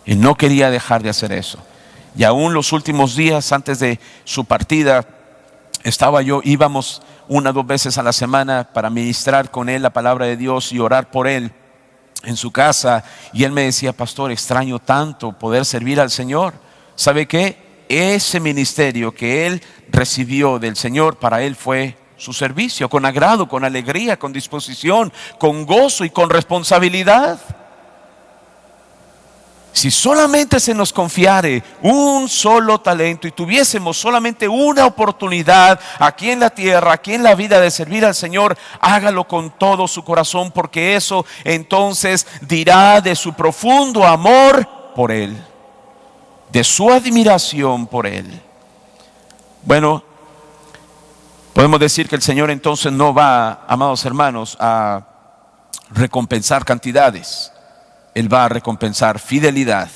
Y no quería dejar de hacer eso. Y aún los últimos días antes de su partida, íbamos 1 o 2 veces a la semana para ministrar con él la palabra de Dios y orar por él en su casa. Y él me decía: pastor, extraño tanto poder servir al Señor. ¿Sabe qué? Ese ministerio que él recibió del Señor, para él fue su servicio, con agrado, con alegría, con disposición, con gozo y con responsabilidad. Si solamente se nos confiare un solo talento y tuviésemos solamente una oportunidad aquí en la tierra, aquí en la vida, de servir al Señor, hágalo con todo su corazón, porque eso entonces dirá de su profundo amor por Él, de su admiración por Él. Bueno, podemos decir que el Señor entonces no va, amados hermanos, a recompensar cantidades. Él va a recompensar fidelidad,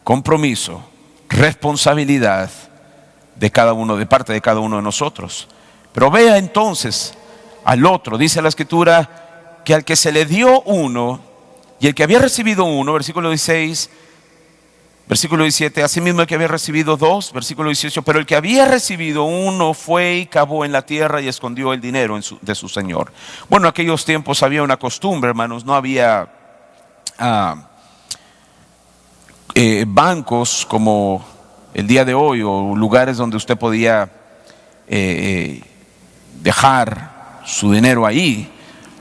compromiso, responsabilidad de parte de cada uno de nosotros. Pero vea entonces al otro. Dice la Escritura que al que se le dio uno, y el que había recibido uno, versículo 16, versículo 17, asimismo el que había recibido 2, versículo 18, pero el que había recibido uno fue y cavó en la tierra y escondió el dinero de su señor. Bueno, en aquellos tiempos había una costumbre, hermanos, no había bancos como el día de hoy, o lugares donde usted podía dejar su dinero ahí.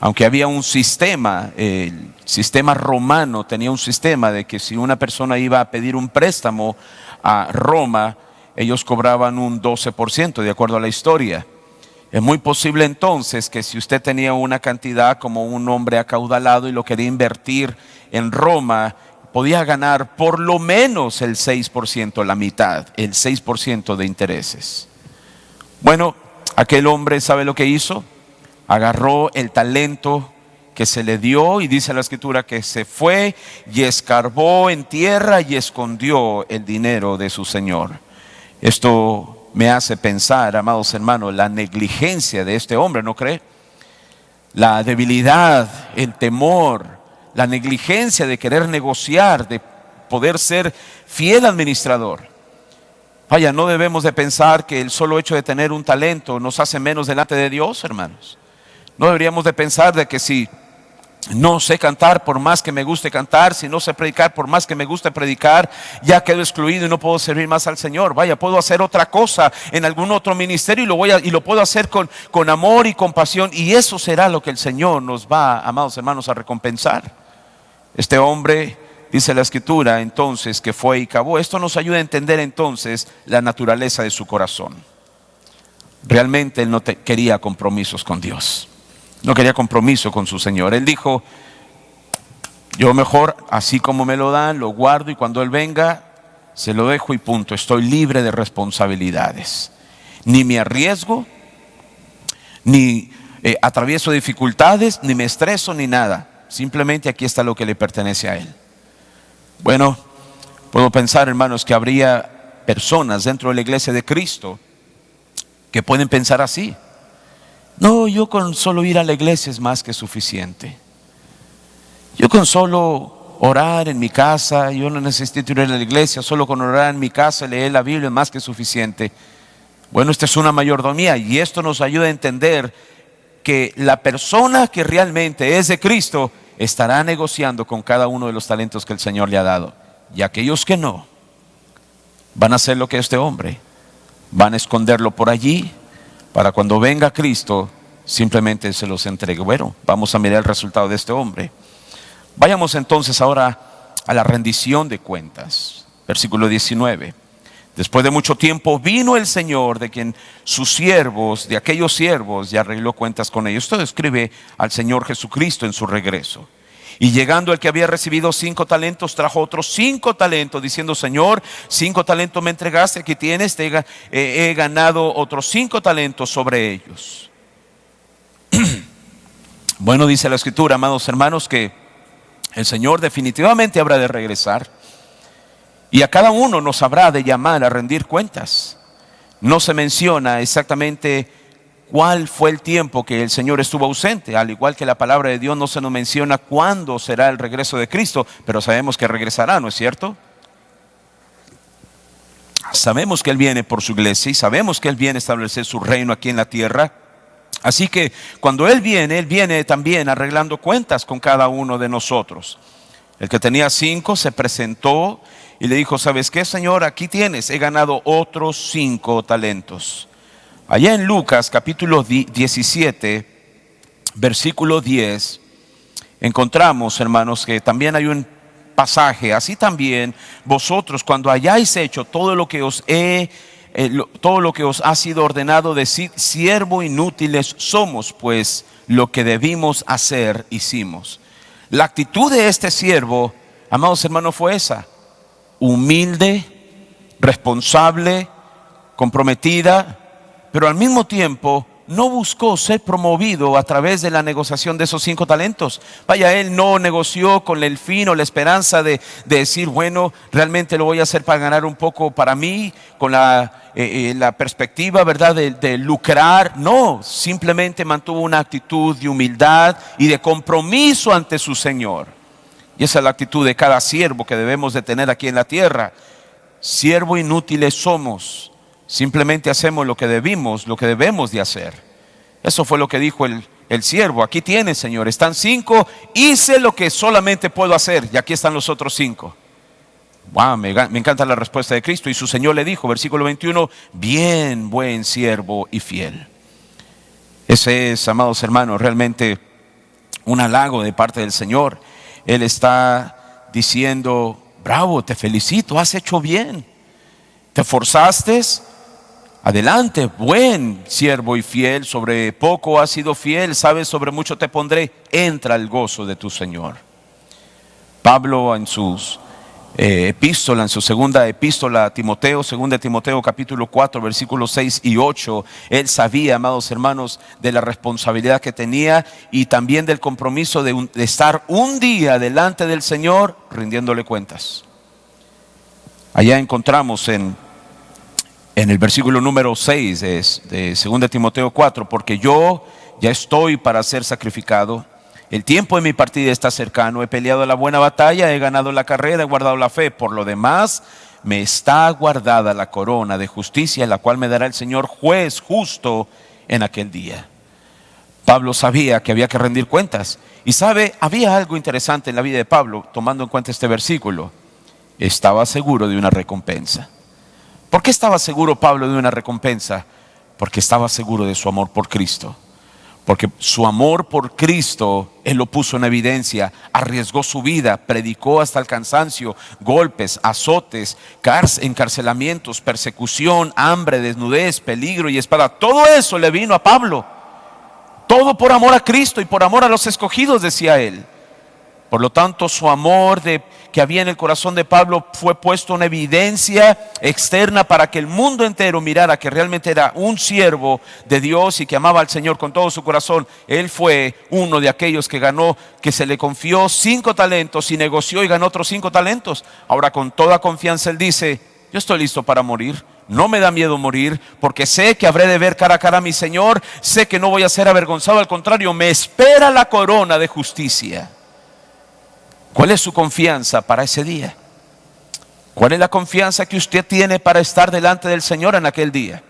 Aunque había un sistema, el sistema romano tenía un sistema de que si una persona iba a pedir un préstamo a Roma, ellos cobraban un 12%, de acuerdo a la historia. Es muy posible entonces que si usted tenía una cantidad como un hombre acaudalado y lo quería invertir en Roma, podía ganar por lo menos el 6%, la mitad, el 6% de intereses. Bueno, aquel hombre, ¿sabe lo que hizo? Agarró el talento que se le dio, y dice la Escritura que se fue y escarbó en tierra y escondió el dinero de su señor. Esto me hace pensar, amados hermanos, la negligencia de este hombre, ¿no cree? La debilidad, el temor, la negligencia de querer negociar, de poder ser fiel administrador. Vaya, no debemos de pensar que el solo hecho de tener un talento nos hace menos delante de Dios, hermanos. No deberíamos de pensar de que si no sé cantar, por más que me guste cantar, si no sé predicar, por más que me guste predicar, ya quedo excluido y no puedo servir más al Señor. Vaya, puedo hacer otra cosa en algún otro ministerio y lo puedo hacer con amor y compasión, y eso será lo que el Señor nos va, amados hermanos, a recompensar. Este hombre, dice la Escritura entonces, que fue y cavó. Esto nos ayuda a entender entonces la naturaleza de su corazón. Realmente él no quería compromisos con Dios. No quería compromiso con su Señor. Él dijo: yo mejor, así como me lo dan, lo guardo, y cuando Él venga, se lo dejo y punto. Estoy libre de responsabilidades. Ni me arriesgo, ni atravieso dificultades, ni me estreso, ni nada. Simplemente aquí está lo que le pertenece a Él. Bueno, puedo pensar, hermanos, que habría personas dentro de la iglesia de Cristo que pueden pensar así: no, yo con solo ir a la iglesia es más que suficiente. Yo con solo orar en mi casa, yo no necesito ir a la iglesia, solo con orar en mi casa, leer la Biblia es más que suficiente. Bueno, esta es una mayordomía, y esto nos ayuda a entender que la persona que realmente es de Cristo estará negociando con cada uno de los talentos que el Señor le ha dado. Y aquellos que no, van a hacer lo que este hombre. Van a esconderlo por allí para cuando venga Cristo simplemente se los entregue. Bueno, vamos a mirar el resultado de este hombre. Vayamos entonces ahora a la rendición de cuentas. Versículo 19. Después de mucho tiempo vino el Señor, de quien sus siervos, de aquellos siervos, ya arregló cuentas con ellos. Esto describe al Señor Jesucristo en su regreso. Y llegando el que había recibido 5 talentos, trajo otros 5 talentos, diciendo: Señor, 5 talentos me entregaste, aquí tienes, he ganado otros 5 talentos sobre ellos. Bueno, dice la Escritura, amados hermanos, que el Señor definitivamente habrá de regresar. Y a cada uno nos habrá de llamar a rendir cuentas. No se menciona exactamente cuál fue el tiempo que el Señor estuvo ausente, al igual que la palabra de Dios no se nos menciona cuándo será el regreso de Cristo, pero sabemos que regresará, ¿no es cierto? Sabemos que Él viene por su iglesia y sabemos que Él viene a establecer su reino aquí en la tierra. Así que cuando Él viene también arreglando cuentas con cada uno de nosotros. El que tenía 5 se presentó y le dijo: ¿sabes qué, Señor? Aquí tienes, he ganado otros 5 talentos. Allá en Lucas capítulo 17, versículo 10, encontramos, hermanos, que también hay un pasaje: así también vosotros, cuando hayáis hecho todo lo que os ha sido ordenado, decid: siervo inútiles somos, pues lo que debimos hacer hicimos. La actitud de este siervo, amados hermanos, fue esa: humilde, responsable, comprometida, pero al mismo tiempo no buscó ser promovido a través de la negociación de esos 5 talentos. Vaya, él no negoció con el fin o la esperanza de decir: bueno, realmente lo voy a hacer para ganar un poco para mí, con la perspectiva, ¿verdad?, de lucrar. No, simplemente mantuvo una actitud de humildad y de compromiso ante su Señor. Y esa es la actitud de cada siervo que debemos de tener aquí en la tierra. Siervo inútiles somos, simplemente hacemos lo que debemos de hacer. Eso fue lo que dijo el siervo: aquí tienes, Señor, están 5, hice lo que solamente puedo hacer, y aquí están los otros 5. Wow, me encanta la respuesta de Cristo. Y su Señor le dijo, versículo 21, bien, buen siervo y fiel. Ese es, amados hermanos, realmente un halago de parte del Señor. Él está diciendo: bravo, te felicito, has hecho bien, te esforzaste, adelante, buen siervo y fiel, sobre poco has sido fiel, sabes, sobre mucho te pondré, entra al gozo de tu Señor. Pablo en sus epístola, en su segunda epístola a Timoteo, 2 Timoteo capítulo 4 versículos 6 y 8, él sabía, amados hermanos, de la responsabilidad que tenía y también del compromiso de estar un día delante del Señor rindiéndole cuentas. Allá encontramos en el versículo número 6 de 2 Timoteo 4, porque yo ya estoy para ser sacrificado, el tiempo de mi partida está cercano, he peleado la buena batalla, he ganado la carrera, he guardado la fe, por lo demás me está guardada la corona de justicia, la cual me dará el Señor juez justo en aquel día. Pablo sabía que había que rendir cuentas, y sabe, había algo interesante en la vida de Pablo, tomando en cuenta este versículo: estaba seguro de una recompensa. ¿Por qué estaba seguro Pablo de una recompensa? Porque estaba seguro de su amor por Cristo. Porque su amor por Cristo, él lo puso en evidencia, arriesgó su vida, predicó hasta el cansancio, golpes, azotes, encarcelamientos, persecución, hambre, desnudez, peligro y espada. Todo eso le vino a Pablo. Todo por amor a Cristo y por amor a los escogidos, decía él. Por lo tanto, su amor que había en el corazón de Pablo fue puesto en evidencia externa para que el mundo entero mirara que realmente era un siervo de Dios y que amaba al Señor con todo su corazón. Él fue uno de aquellos que ganó, que se le confió 5 talentos y negoció y ganó otros 5 talentos. Ahora, con toda confianza él dice: yo estoy listo para morir. No me da miedo morir, porque sé que habré de ver cara a cara a mi Señor. Sé que no voy a ser avergonzado, al contrario, me espera la corona de justicia. ¿Cuál es su confianza para ese día? ¿Cuál es la confianza que usted tiene para estar delante del Señor en aquel día?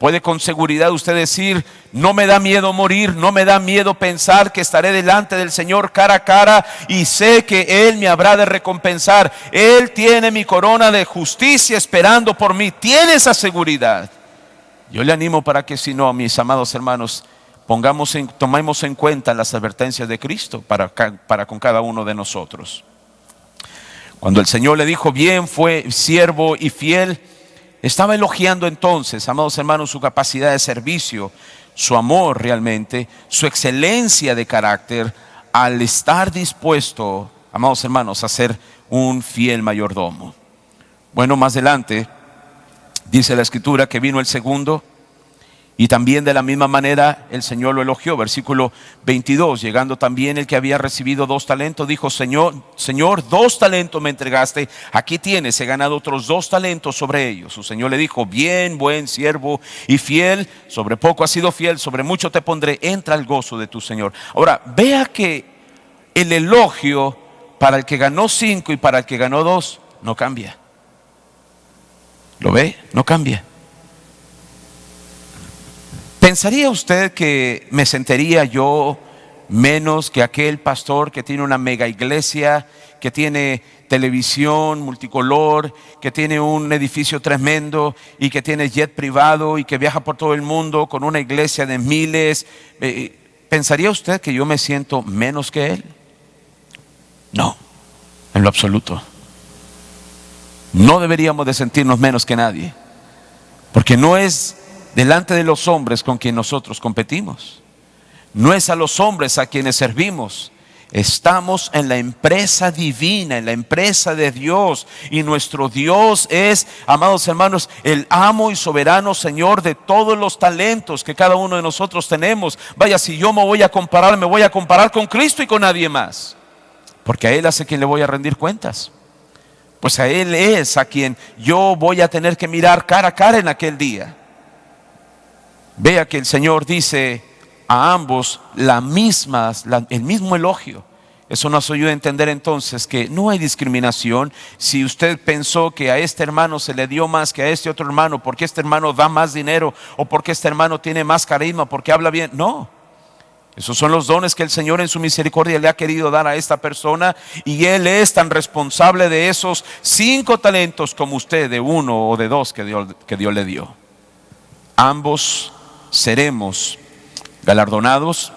Puede con seguridad usted decir: no me da miedo morir, no me da miedo pensar que estaré delante del Señor cara a cara y sé que Él me habrá de recompensar. Él tiene mi corona de justicia esperando por mí. Tiene esa seguridad. Yo le animo para que, si no, mis amados hermanos, tomemos en cuenta las advertencias de Cristo para con cada uno de nosotros. Cuando el Señor le dijo: bien fue siervo y fiel, estaba elogiando entonces, amados hermanos, su capacidad de servicio, su amor realmente, su excelencia de carácter, al estar dispuesto, amados hermanos, a ser un fiel mayordomo. Bueno, más adelante dice la Escritura que vino el segundo, y también de la misma manera el Señor lo elogió. Versículo 22, llegando también el que había recibido 2 talentos, dijo: Señor, 2 talentos me entregaste, aquí tienes, he ganado otros 2 talentos sobre ellos. Su Señor le dijo: bien, buen siervo y fiel, sobre poco has sido fiel, sobre mucho te pondré, entra al gozo de tu Señor. Ahora, vea que el elogio para el que ganó 5 y para el que ganó 2 no cambia. ¿Lo ve? No cambia. ¿Pensaría usted que me sentiría yo menos que aquel pastor que tiene una mega iglesia, que tiene televisión multicolor, que tiene un edificio tremendo y que tiene jet privado y que viaja por todo el mundo con una iglesia de miles? ¿Pensaría usted que yo me siento menos que él? No, en lo absoluto. No deberíamos de sentirnos menos que nadie, porque no es delante de los hombres con quien nosotros competimos, no es a los hombres a quienes servimos. Estamos en la empresa divina, en la empresa de Dios, y nuestro Dios es, amados hermanos, el amo y soberano Señor de todos los talentos que cada uno de nosotros tenemos. Vaya, si yo me voy a comparar con Cristo y con nadie más, porque a Él es a quien le voy a rendir cuentas. Pues a Él es a quien yo voy a tener que mirar cara a cara en aquel día. Vea que el Señor dice a ambos el mismo elogio. Eso nos ayuda a entender entonces que no hay discriminación. Si usted pensó que a este hermano se le dio más que a este otro hermano, porque este hermano da más dinero, o porque este hermano tiene más carisma, porque habla bien, no. Esos son los dones que el Señor en su misericordia le ha querido dar a esta persona, y Él es tan responsable de esos 5 talentos como usted de 1 o de 2 que Dios le dio. Ambos seremos galardonados,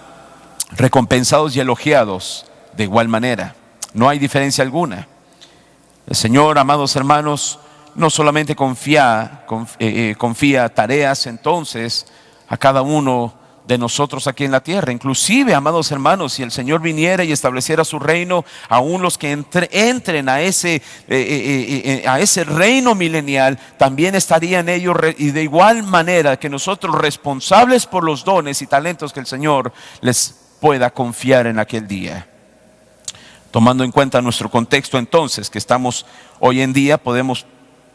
recompensados y elogiados de igual manera. No hay diferencia alguna. El Señor, amados hermanos, no solamente confía tareas entonces a cada uno de nosotros aquí en la tierra. Inclusive, amados hermanos, si el Señor viniera y estableciera su reino, aún los que entren a ese reino milenial, también estarían ellos, y de igual manera que nosotros, responsables por los dones y talentos que el Señor les pueda confiar en aquel día. Tomando en cuenta nuestro contexto entonces, que estamos hoy en día, podemos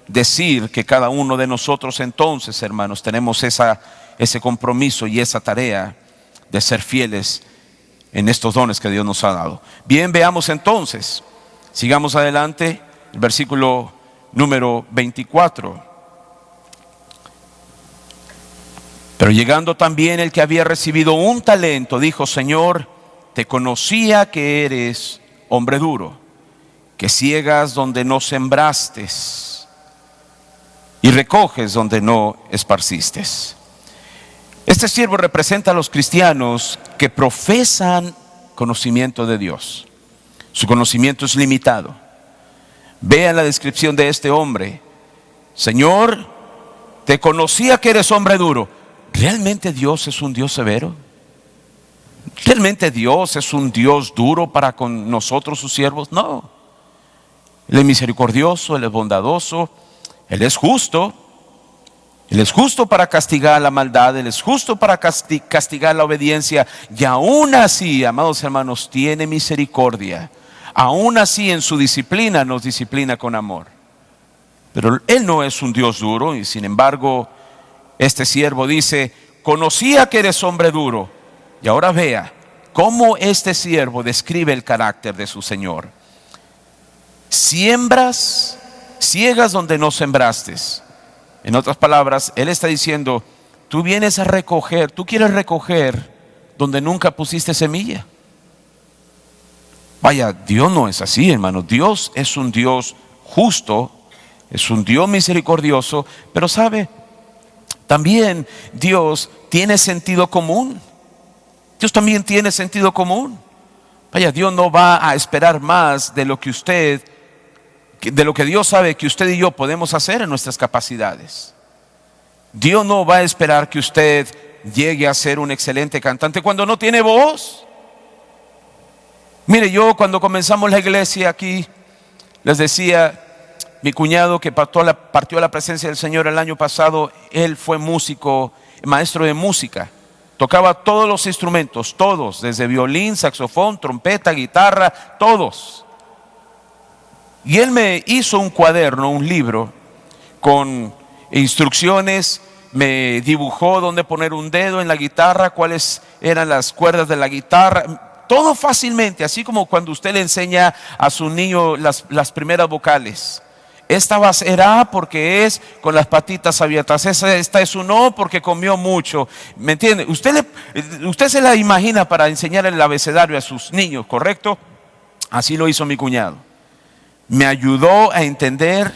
decir que cada uno de nosotros entonces, hermanos, tenemos ese compromiso y esa tarea de ser fieles en estos dones que Dios nos ha dado. Bien, veamos entonces, sigamos adelante, el versículo número 24. Pero llegando también el que había recibido 1 talento, dijo: Señor, te conocía que eres hombre duro, que ciegas donde no sembraste y recoges donde no esparciste. Este siervo representa a los cristianos que profesan conocimiento de Dios. Su conocimiento es limitado. Vean la descripción de este hombre: Señor, te conocía que eres hombre duro. ¿Realmente Dios es un Dios severo? ¿Realmente Dios es un Dios duro para con nosotros, sus siervos? No. Él es misericordioso, Él es bondadoso, Él es justo. Él es justo para castigar la maldad, Él es justo para castigar la obediencia, y aún así, amados hermanos, tiene misericordia. Aún así, en su disciplina nos disciplina con amor. Pero Él no es un Dios duro, y sin embargo, este siervo dice: conocía que eres hombre duro. Y ahora vea cómo este siervo describe el carácter de su Señor. Ciegas donde no sembraste. En otras palabras, Él está diciendo: tú vienes a recoger, tú quieres recoger donde nunca pusiste semilla. Vaya, Dios no es así, hermano. Dios es un Dios justo, es un Dios misericordioso, pero sabe, también Dios tiene sentido común. Dios también tiene sentido común. Vaya, Dios no va a esperar más de lo que Dios sabe que usted y yo podemos hacer en nuestras capacidades. Dios no va a esperar que usted llegue a ser un excelente cantante cuando no tiene voz. Mire, yo cuando comenzamos la iglesia aquí, les decía, mi cuñado que partió a la presencia del Señor el año pasado, él fue músico, maestro de música. Tocaba todos los instrumentos, todos, desde violín, saxofón, trompeta, guitarra, todos. Y él me hizo un cuaderno, un libro, con instrucciones, me dibujó dónde poner un dedo en la guitarra, cuáles eran las cuerdas de la guitarra, todo fácilmente, así como cuando usted le enseña a su niño las primeras vocales. Esta va a ser A porque es con las patitas abiertas, esta es un O porque comió mucho, ¿me entiende? Usted se la imagina para enseñar el abecedario a sus niños, ¿correcto? Así lo hizo mi cuñado. Me ayudó a entender,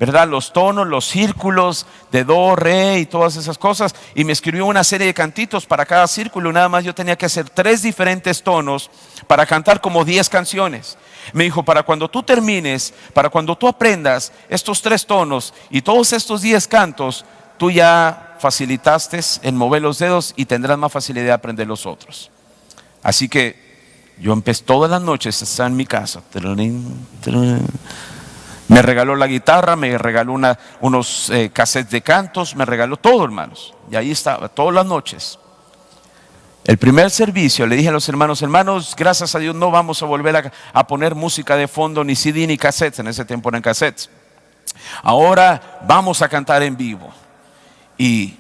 ¿verdad?, los tonos, los círculos de do, re y todas esas cosas, y me escribió una serie de cantitos para cada círculo. Nada más yo tenía que hacer 3 diferentes tonos para cantar como 10 canciones. Me dijo, para cuando tú termines, para cuando tú aprendas estos 3 tonos y todos estos 10 cantos, tú ya facilitaste en mover los dedos y tendrás más facilidad de aprender los otros. Así que yo empecé todas las noches a estar en mi casa. Me regaló la guitarra, me regaló unos cassettes de cantos, me regaló todo, hermanos. Y ahí estaba, todas las noches. El primer servicio le dije a los hermanos, gracias a Dios no vamos a volver a poner música de fondo, ni CD, ni cassettes. En ese tiempo eran cassettes. Ahora vamos a cantar en vivo. Y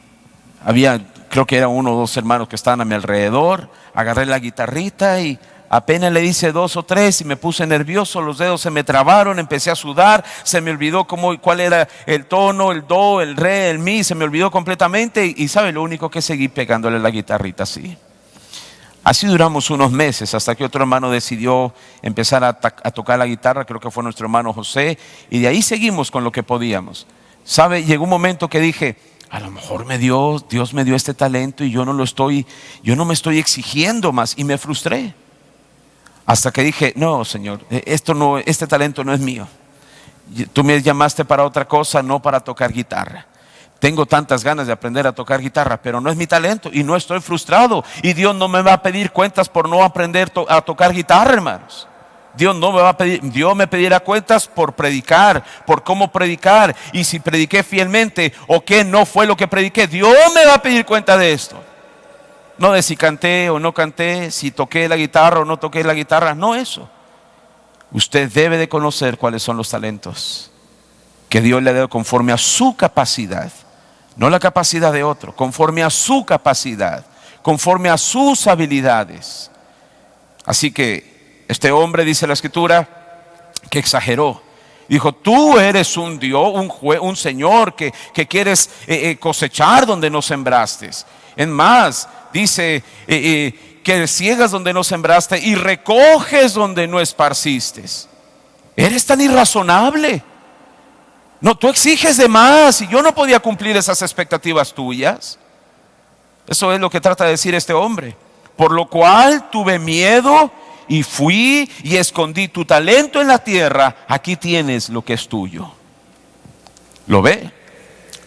había, creo que eran 1 o 2 hermanos que estaban a mi alrededor. Agarré la guitarrita y apenas le hice 2 o 3 y me puse nervioso, los dedos se me trabaron, empecé a sudar, se me olvidó cuál era el tono, el do, el re, el mi, se me olvidó completamente y ¿sabe? Lo único que seguí pegándole la guitarrita así. Así duramos unos meses hasta que otro hermano decidió empezar a tocar la guitarra, creo que fue nuestro hermano José, y de ahí seguimos con lo que podíamos. ¿Sabe? Llegó un momento que dije, a lo mejor Dios me dio este talento y yo no me estoy exigiendo más, y me frustré. Hasta que dije, no, Señor, este talento no es mío. Tú me llamaste para otra cosa, no para tocar guitarra. Tengo tantas ganas de aprender a tocar guitarra, pero no es mi talento y no estoy frustrado. Y Dios no me va a pedir cuentas por no aprender a tocar guitarra, hermanos. Dios no me va a pedir, Dios me pedirá cuentas por predicar, por cómo predicar. Y si prediqué fielmente o qué no fue lo que prediqué, Dios me va a pedir cuenta de esto. No de si canté o no canté, si toqué la guitarra o no toqué la guitarra, no eso. Usted debe de conocer cuáles son los talentos que Dios le ha dado conforme a su capacidad, no la capacidad de otro, conforme a su capacidad, conforme a sus habilidades. Así que este hombre, dice la Escritura, que exageró. Dijo, tú eres un Dios, un Señor que quieres cosechar donde no sembraste. Es más, dice que ciegas donde no sembraste y recoges donde no esparciste. Eres tan irrazonable. No, tú exiges de más y yo no podía cumplir esas expectativas tuyas. Eso es lo que trata de decir este hombre. Por lo cual tuve miedo y fui y escondí tu talento en la tierra. Aquí tienes lo que es tuyo. ¿Lo ve?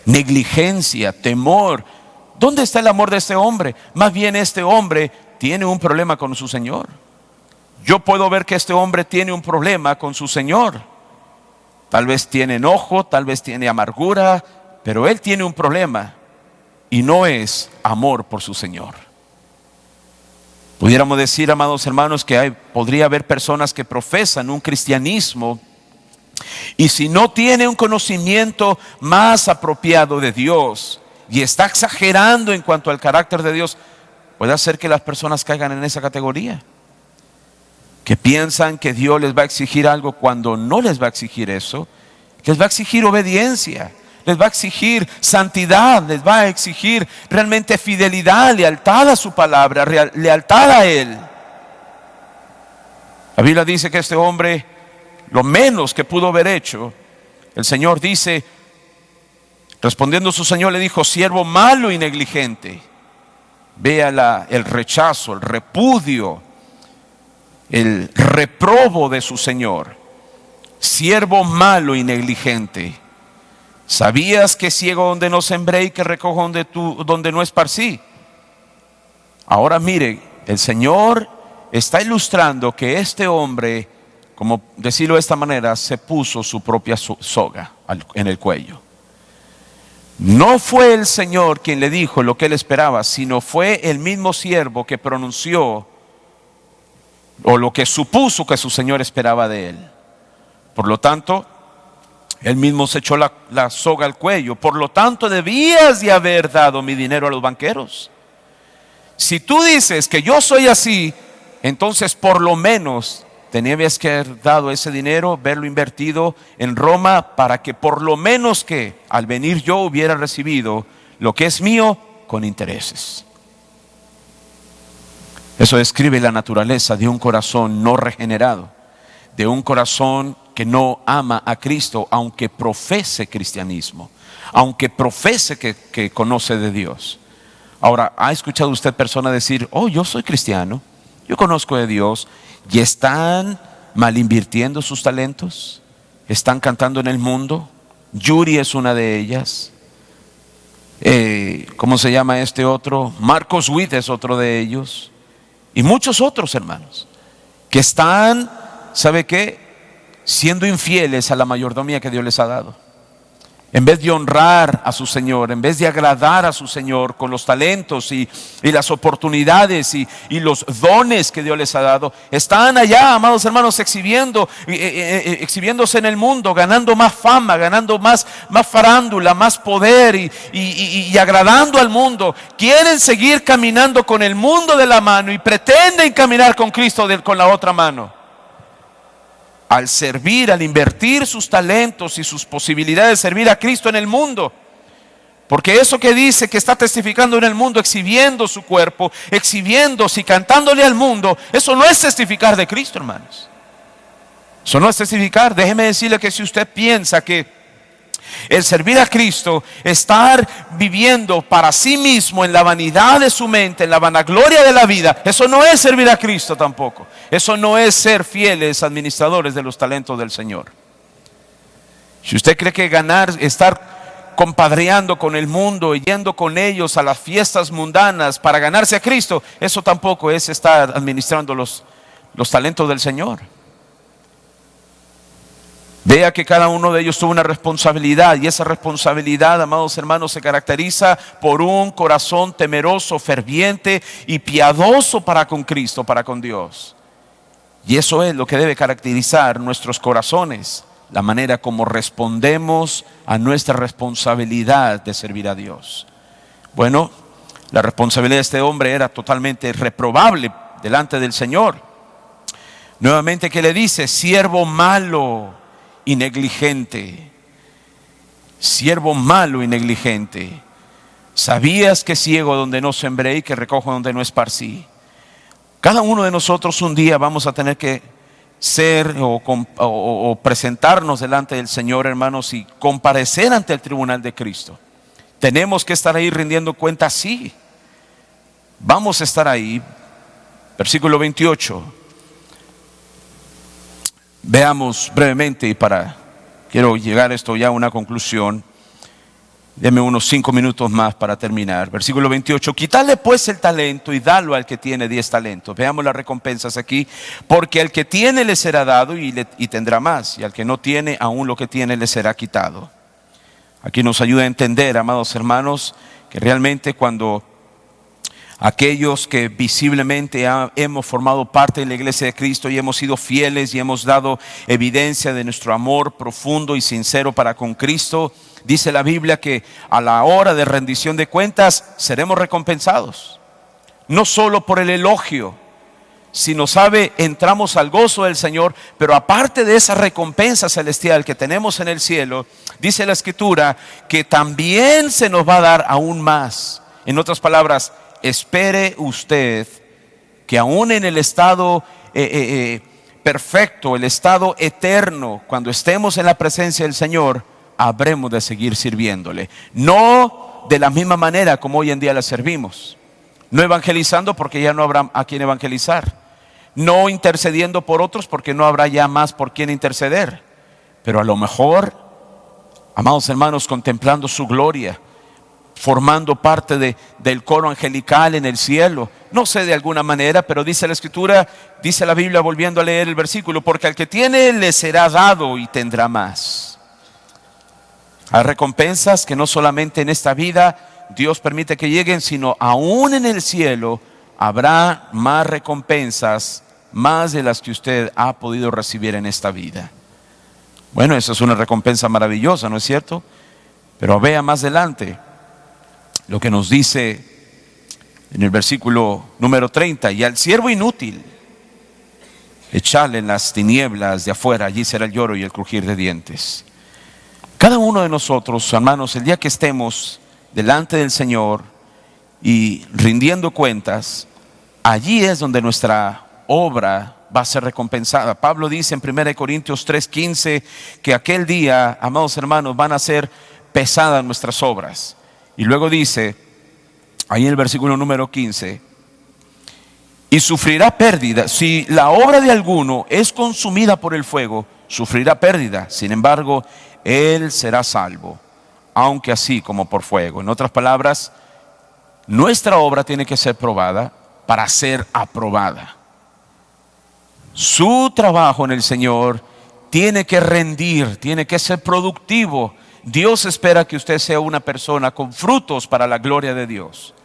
Negligencia, temor. ¿Dónde está el amor de este hombre? Más bien este hombre tiene un problema con su Señor. Yo puedo ver que este hombre tiene un problema con su Señor. Tal vez tiene enojo, tal vez tiene amargura, pero él tiene un problema y no es amor por su Señor. Pudiéramos decir, amados hermanos, que podría haber personas que profesan un cristianismo y si no tiene un conocimiento más apropiado de Dios y está exagerando en cuanto al carácter de Dios, puede hacer que las personas caigan en esa categoría. Que piensan que Dios les va a exigir algo cuando no les va a exigir eso. Les va a exigir obediencia, les va a exigir santidad, les va a exigir realmente fidelidad, lealtad a su palabra, lealtad a Él. La Biblia dice que este hombre, lo menos que pudo haber hecho, el Señor dice, respondiendo su Señor le dijo: siervo malo y negligente. Vea el rechazo, el repudio, el reprobo de su Señor. Siervo malo y negligente. ¿Sabías que ciego donde no sembré y que recojo donde no esparcí? Ahora mire, el Señor está ilustrando que este hombre, como decirlo de esta manera, se puso su propia soga en el cuello. No fue el Señor quien le dijo lo que él esperaba, sino fue el mismo siervo que pronunció o lo que supuso que su Señor esperaba de él. Por lo tanto, él mismo se echó la soga al cuello. Por lo tanto, debías de haber dado mi dinero a los banqueros. Si tú dices que yo soy así, entonces por lo menos tenías que haber dado ese dinero, verlo invertido en Roma, para que por lo menos que al venir yo hubiera recibido lo que es mío con intereses. Eso describe la naturaleza de un corazón no regenerado, de un corazón que no ama a Cristo, aunque profese cristianismo, aunque profese que conoce de Dios. Ahora, ¿ha escuchado usted personas decir: oh, yo soy cristiano, yo conozco de Dios, y están mal invirtiendo sus talentos? Están cantando en el mundo. Yuri es una de ellas. ¿Cómo se llama este otro? Marcos Witt es otro de ellos. Y muchos otros hermanos que están, ¿sabe qué?, siendo infieles a la mayordomía que Dios les ha dado. En vez de honrar a su Señor, en vez de agradar a su Señor con los talentos y las oportunidades y los dones que Dios les ha dado, están allá, amados hermanos, exhibiéndose en el mundo, ganando más fama, ganando más farándula, más poder y agradando al mundo. Quieren seguir caminando con el mundo de la mano y pretenden caminar con Cristo con la otra mano. Al servir, al invertir sus talentos y sus posibilidades de servir a Cristo en el mundo. Porque eso que dice que está testificando en el mundo, exhibiendo su cuerpo, exhibiéndose y cantándole al mundo, eso no es testificar de Cristo, hermanos. Eso no es testificar. Déjeme decirle que si usted piensa que el servir a Cristo, estar viviendo para sí mismo en la vanidad de su mente, en la vanagloria de la vida, eso no es servir a Cristo tampoco. Eso no es ser fieles administradores de los talentos del Señor. Si usted cree que estar compadreando con el mundo y yendo con ellos a las fiestas mundanas para ganarse a Cristo, eso tampoco es estar administrando los talentos del Señor. Vea que cada uno de ellos tuvo una responsabilidad, y esa responsabilidad, amados hermanos, se caracteriza por un corazón temeroso, ferviente y piadoso para con Cristo, para con Dios. Y eso es lo que debe caracterizar nuestros corazones, la manera como respondemos a nuestra responsabilidad de servir a Dios. Bueno, la responsabilidad de este hombre era totalmente reprobable delante del Señor. Nuevamente, ¿qué le dice? Siervo malo y negligente. Siervo malo y negligente. ¿Sabías que ciego donde no sembré y que recojo donde no esparcí? Cada uno de nosotros un día vamos a tener que ser o presentarnos delante del Señor, hermanos, y comparecer ante el tribunal de Cristo. Tenemos que estar ahí rindiendo cuenta, sí. Vamos a estar ahí. Versículo 28. Veamos brevemente, y quiero llegar esto ya a una conclusión. Deme unos 5 minutos más para terminar. Versículo 28. Quitadle pues el talento y dalo al que tiene 10 talentos. Veamos las recompensas aquí. Porque al que tiene le será dado y tendrá más, y al que no tiene, aún lo que tiene le será quitado. Aquí nos ayuda a entender, amados hermanos, que realmente cuando aquellos que visiblemente hemos formado parte de la iglesia de Cristo y hemos sido fieles y hemos dado evidencia de nuestro amor profundo y sincero para con Cristo, dice la Biblia que a la hora de rendición de cuentas seremos recompensados. No solo por el elogio, sino sabe, entramos al gozo del Señor, pero aparte de esa recompensa celestial que tenemos en el cielo, dice la Escritura que también se nos va a dar aún más. En otras palabras, espere usted que aún en el estado perfecto, el estado eterno, cuando estemos en la presencia del Señor, habremos de seguir sirviéndole. No de la misma manera como hoy en día la servimos. No evangelizando porque ya no habrá a quien evangelizar. No intercediendo por otros porque no habrá ya más por quien interceder. Pero a lo mejor, amados hermanos, contemplando su gloria, formando parte del coro angelical en el cielo. No sé de alguna manera, pero dice la Escritura, dice la Biblia, volviendo a leer el versículo, porque al que tiene le será dado y tendrá más. Hay recompensas que no solamente en esta vida Dios permite que lleguen, sino aún en el cielo habrá más recompensas, más de las que usted ha podido recibir en esta vida. Bueno, eso es una recompensa maravillosa, ¿no es cierto? Pero vea más adelante lo que nos dice en el versículo número 30, y al siervo inútil, echadle en las tinieblas de afuera, allí será el lloro y el crujir de dientes. Cada uno de nosotros, hermanos, el día que estemos delante del Señor y rindiendo cuentas, allí es donde nuestra obra va a ser recompensada. Pablo dice en 1 Corintios 3:15 que aquel día, amados hermanos, van a ser pesadas nuestras obras. Y luego dice, ahí en el versículo número 15, y sufrirá pérdida. Si la obra de alguno es consumida por el fuego, sufrirá pérdida. Sin embargo, él será salvo, aunque así como por fuego. En otras palabras, nuestra obra tiene que ser probada para ser aprobada. Su trabajo en el Señor tiene que rendir, tiene que ser productivo. Dios espera que usted sea una persona con frutos para la gloria de Dios.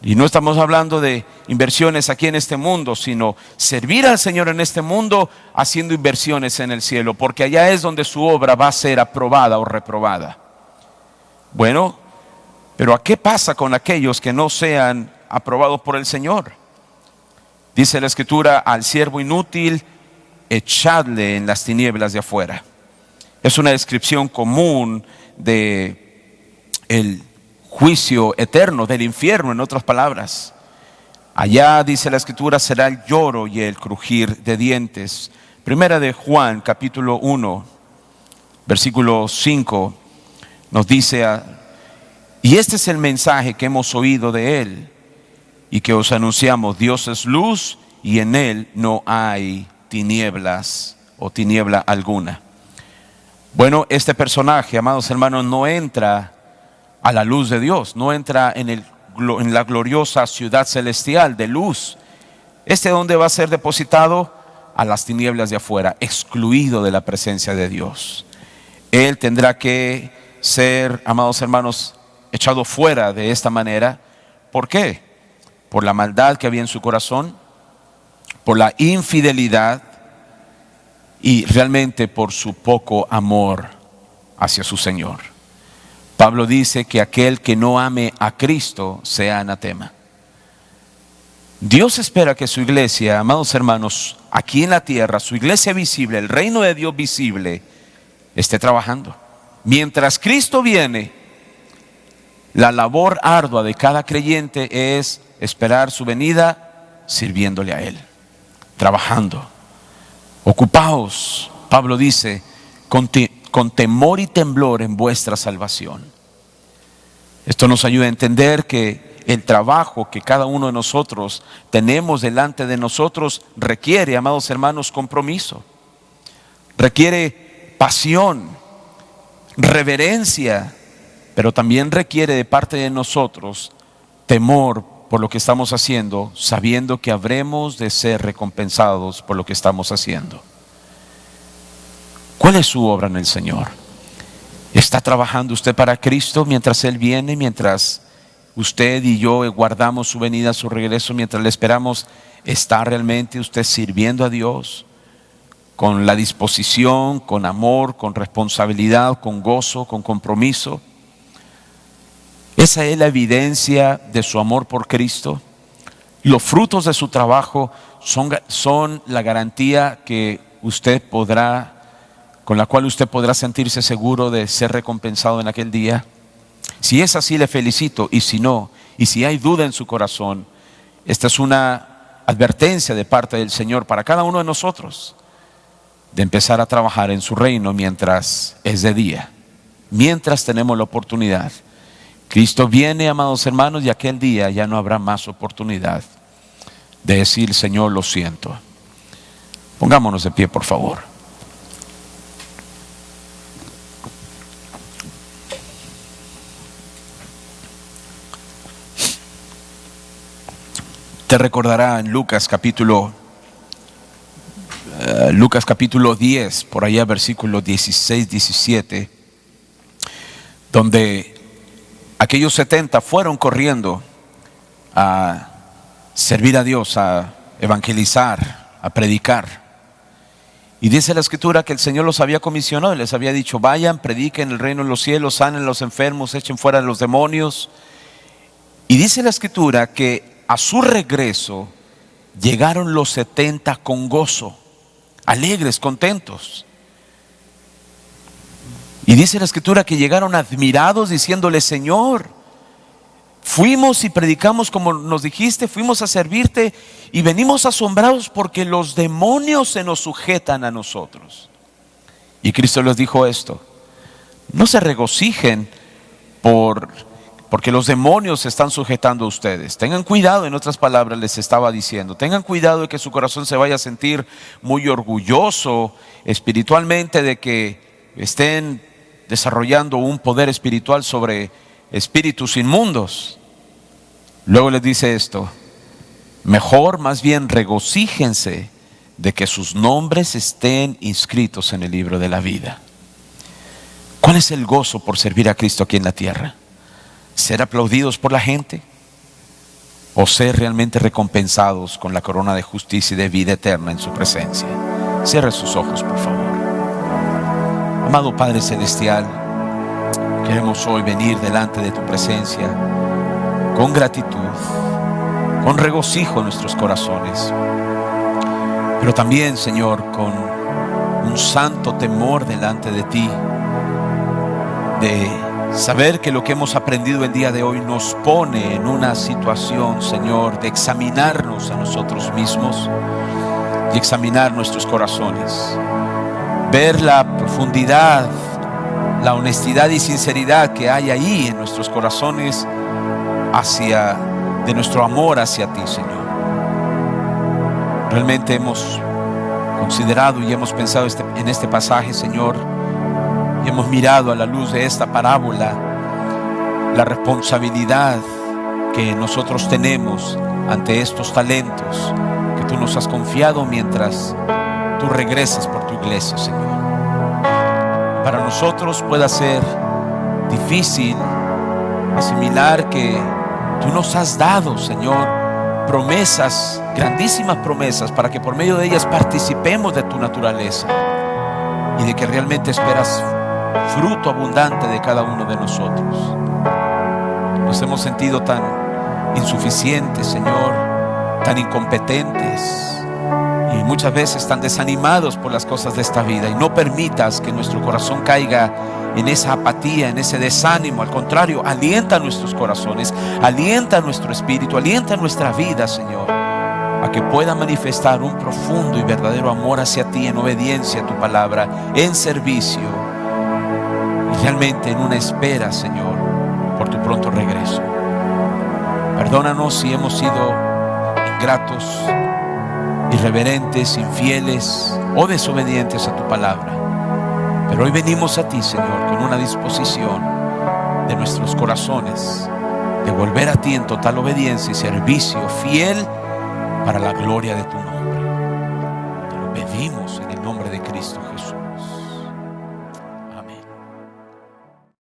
Y no estamos hablando de inversiones aquí en este mundo, sino servir al Señor en este mundo haciendo inversiones en el cielo, porque allá es donde su obra va a ser aprobada o reprobada. Bueno, pero ¿a qué pasa con aquellos que no sean aprobados por el Señor? Dice la Escritura, al siervo inútil, echadle en las tinieblas de afuera. Es una descripción común de el juicio eterno, del infierno, en otras palabras. Allá, dice la Escritura, será el lloro y el crujir de dientes. Primera de Juan, capítulo 1, versículo 5, nos dice, y este es el mensaje que hemos oído de Él y que os anunciamos: Dios es luz y en Él no hay tinieblas o tiniebla alguna. Bueno, este personaje, amados hermanos, no entra a la luz de Dios, no entra en la gloriosa ciudad celestial de luz. ¿Dónde va a ser depositado? A las tinieblas de afuera, excluido de la presencia de Dios. Él tendrá que ser, amados hermanos, echado fuera de esta manera. ¿Por qué? Por la maldad que había en su corazón, por la infidelidad y realmente por su poco amor hacia su Señor. Pablo dice que aquel que no ame a Cristo sea anatema. Dios espera que su iglesia, amados hermanos, aquí en la tierra, su iglesia visible, el reino de Dios visible, esté trabajando. Mientras Cristo viene, la labor ardua de cada creyente es esperar su venida sirviéndole a Él, trabajando, ocupaos, Pablo dice, con temor y temblor en vuestra salvación. Esto nos ayuda a entender que el trabajo que cada uno de nosotros tenemos delante de nosotros requiere, amados hermanos, compromiso, requiere pasión, reverencia, pero también requiere de parte de nosotros temor por lo que estamos haciendo, sabiendo que habremos de ser recompensados por lo que estamos haciendo. ¿Cuál es su obra en el Señor? ¿Está trabajando usted para Cristo mientras Él viene, mientras usted y yo guardamos su venida, su regreso, mientras le esperamos? ¿Está realmente usted sirviendo a Dios con la disposición, con amor, con responsabilidad, con gozo, con compromiso? Esa es la evidencia de su amor por Cristo. Los frutos de su trabajo son la garantía que usted podrá, con la cual usted podrá sentirse seguro de ser recompensado en aquel día. Si es así, le felicito, y si no, y si hay duda en su corazón, esta es una advertencia de parte del Señor para cada uno de nosotros, de empezar a trabajar en su reino mientras es de día, mientras tenemos la oportunidad. Cristo viene, amados hermanos, y aquel día ya no habrá más oportunidad de decir: Señor, lo siento. Pongámonos de pie, por favor. Te recordará en Lucas capítulo 10, por allá versículos 16, 17, donde aquellos 70 fueron corriendo a servir a Dios, a evangelizar, a predicar. Y dice la Escritura que el Señor los había comisionado y les había dicho: vayan, prediquen el reino de los cielos, sanen a los enfermos, echen fuera a los demonios. Y dice la Escritura que a su regreso llegaron los 70 con gozo, alegres, contentos. Y dice la Escritura que llegaron admirados diciéndole: Señor, fuimos y predicamos como nos dijiste, fuimos a servirte y venimos asombrados porque los demonios se nos sujetan a nosotros. Y Cristo les dijo esto: no se regocijen porque los demonios se están sujetando a ustedes. Tengan cuidado, en otras palabras les estaba diciendo, tengan cuidado de que su corazón se vaya a sentir muy orgulloso espiritualmente, de que estén desarrollando un poder espiritual sobre espíritus inmundos. Luego les dice esto: mejor más bien regocíjense de que sus nombres estén inscritos en el libro de la vida. ¿Cuál es el gozo por servir a Cristo aquí en la tierra? ¿Ser aplaudidos por la gente? ¿O ser realmente recompensados con la corona de justicia y de vida eterna en su presencia? Cierre sus ojos, por favor. Amado Padre Celestial, queremos hoy venir delante de tu presencia con gratitud, con regocijo en nuestros corazones, pero también, Señor, con un santo temor delante de ti, de saber que lo que hemos aprendido el día de hoy nos pone en una situación, Señor, de examinarnos a nosotros mismos y examinar nuestros corazones, ver la profundidad, la honestidad y sinceridad que hay ahí en nuestros corazones de nuestro amor hacia ti, Señor. Realmente hemos considerado y hemos pensado en este pasaje, Señor, y hemos mirado a la luz de esta parábola la responsabilidad que nosotros tenemos ante estos talentos que tú nos has confiado mientras tú regresas por tu iglesia, Señor. Para nosotros pueda ser difícil asimilar que tú nos has dado, Señor, promesas, grandísimas promesas, para que por medio de ellas participemos de tu naturaleza y de que realmente esperas fruto abundante de cada uno de nosotros. Nos hemos sentido tan insuficientes, Señor, tan incompetentes y muchas veces tan desanimados por las cosas de esta vida, y no permitas que nuestro corazón caiga en esa apatía, en ese desánimo. Al contrario, alienta nuestros corazones, alienta nuestro espíritu, alienta nuestra vida, Señor, a que pueda manifestar un profundo y verdadero amor hacia ti, en obediencia a tu palabra, en servicio y realmente en una espera, Señor, por tu pronto regreso. Perdónanos si hemos sido ingratos, irreverentes, infieles o desobedientes a tu palabra. Pero hoy venimos a ti, Señor, con una disposición de nuestros corazones de volver a ti en total obediencia y servicio fiel para la gloria de tu nombre. Te lo pedimos, Señor.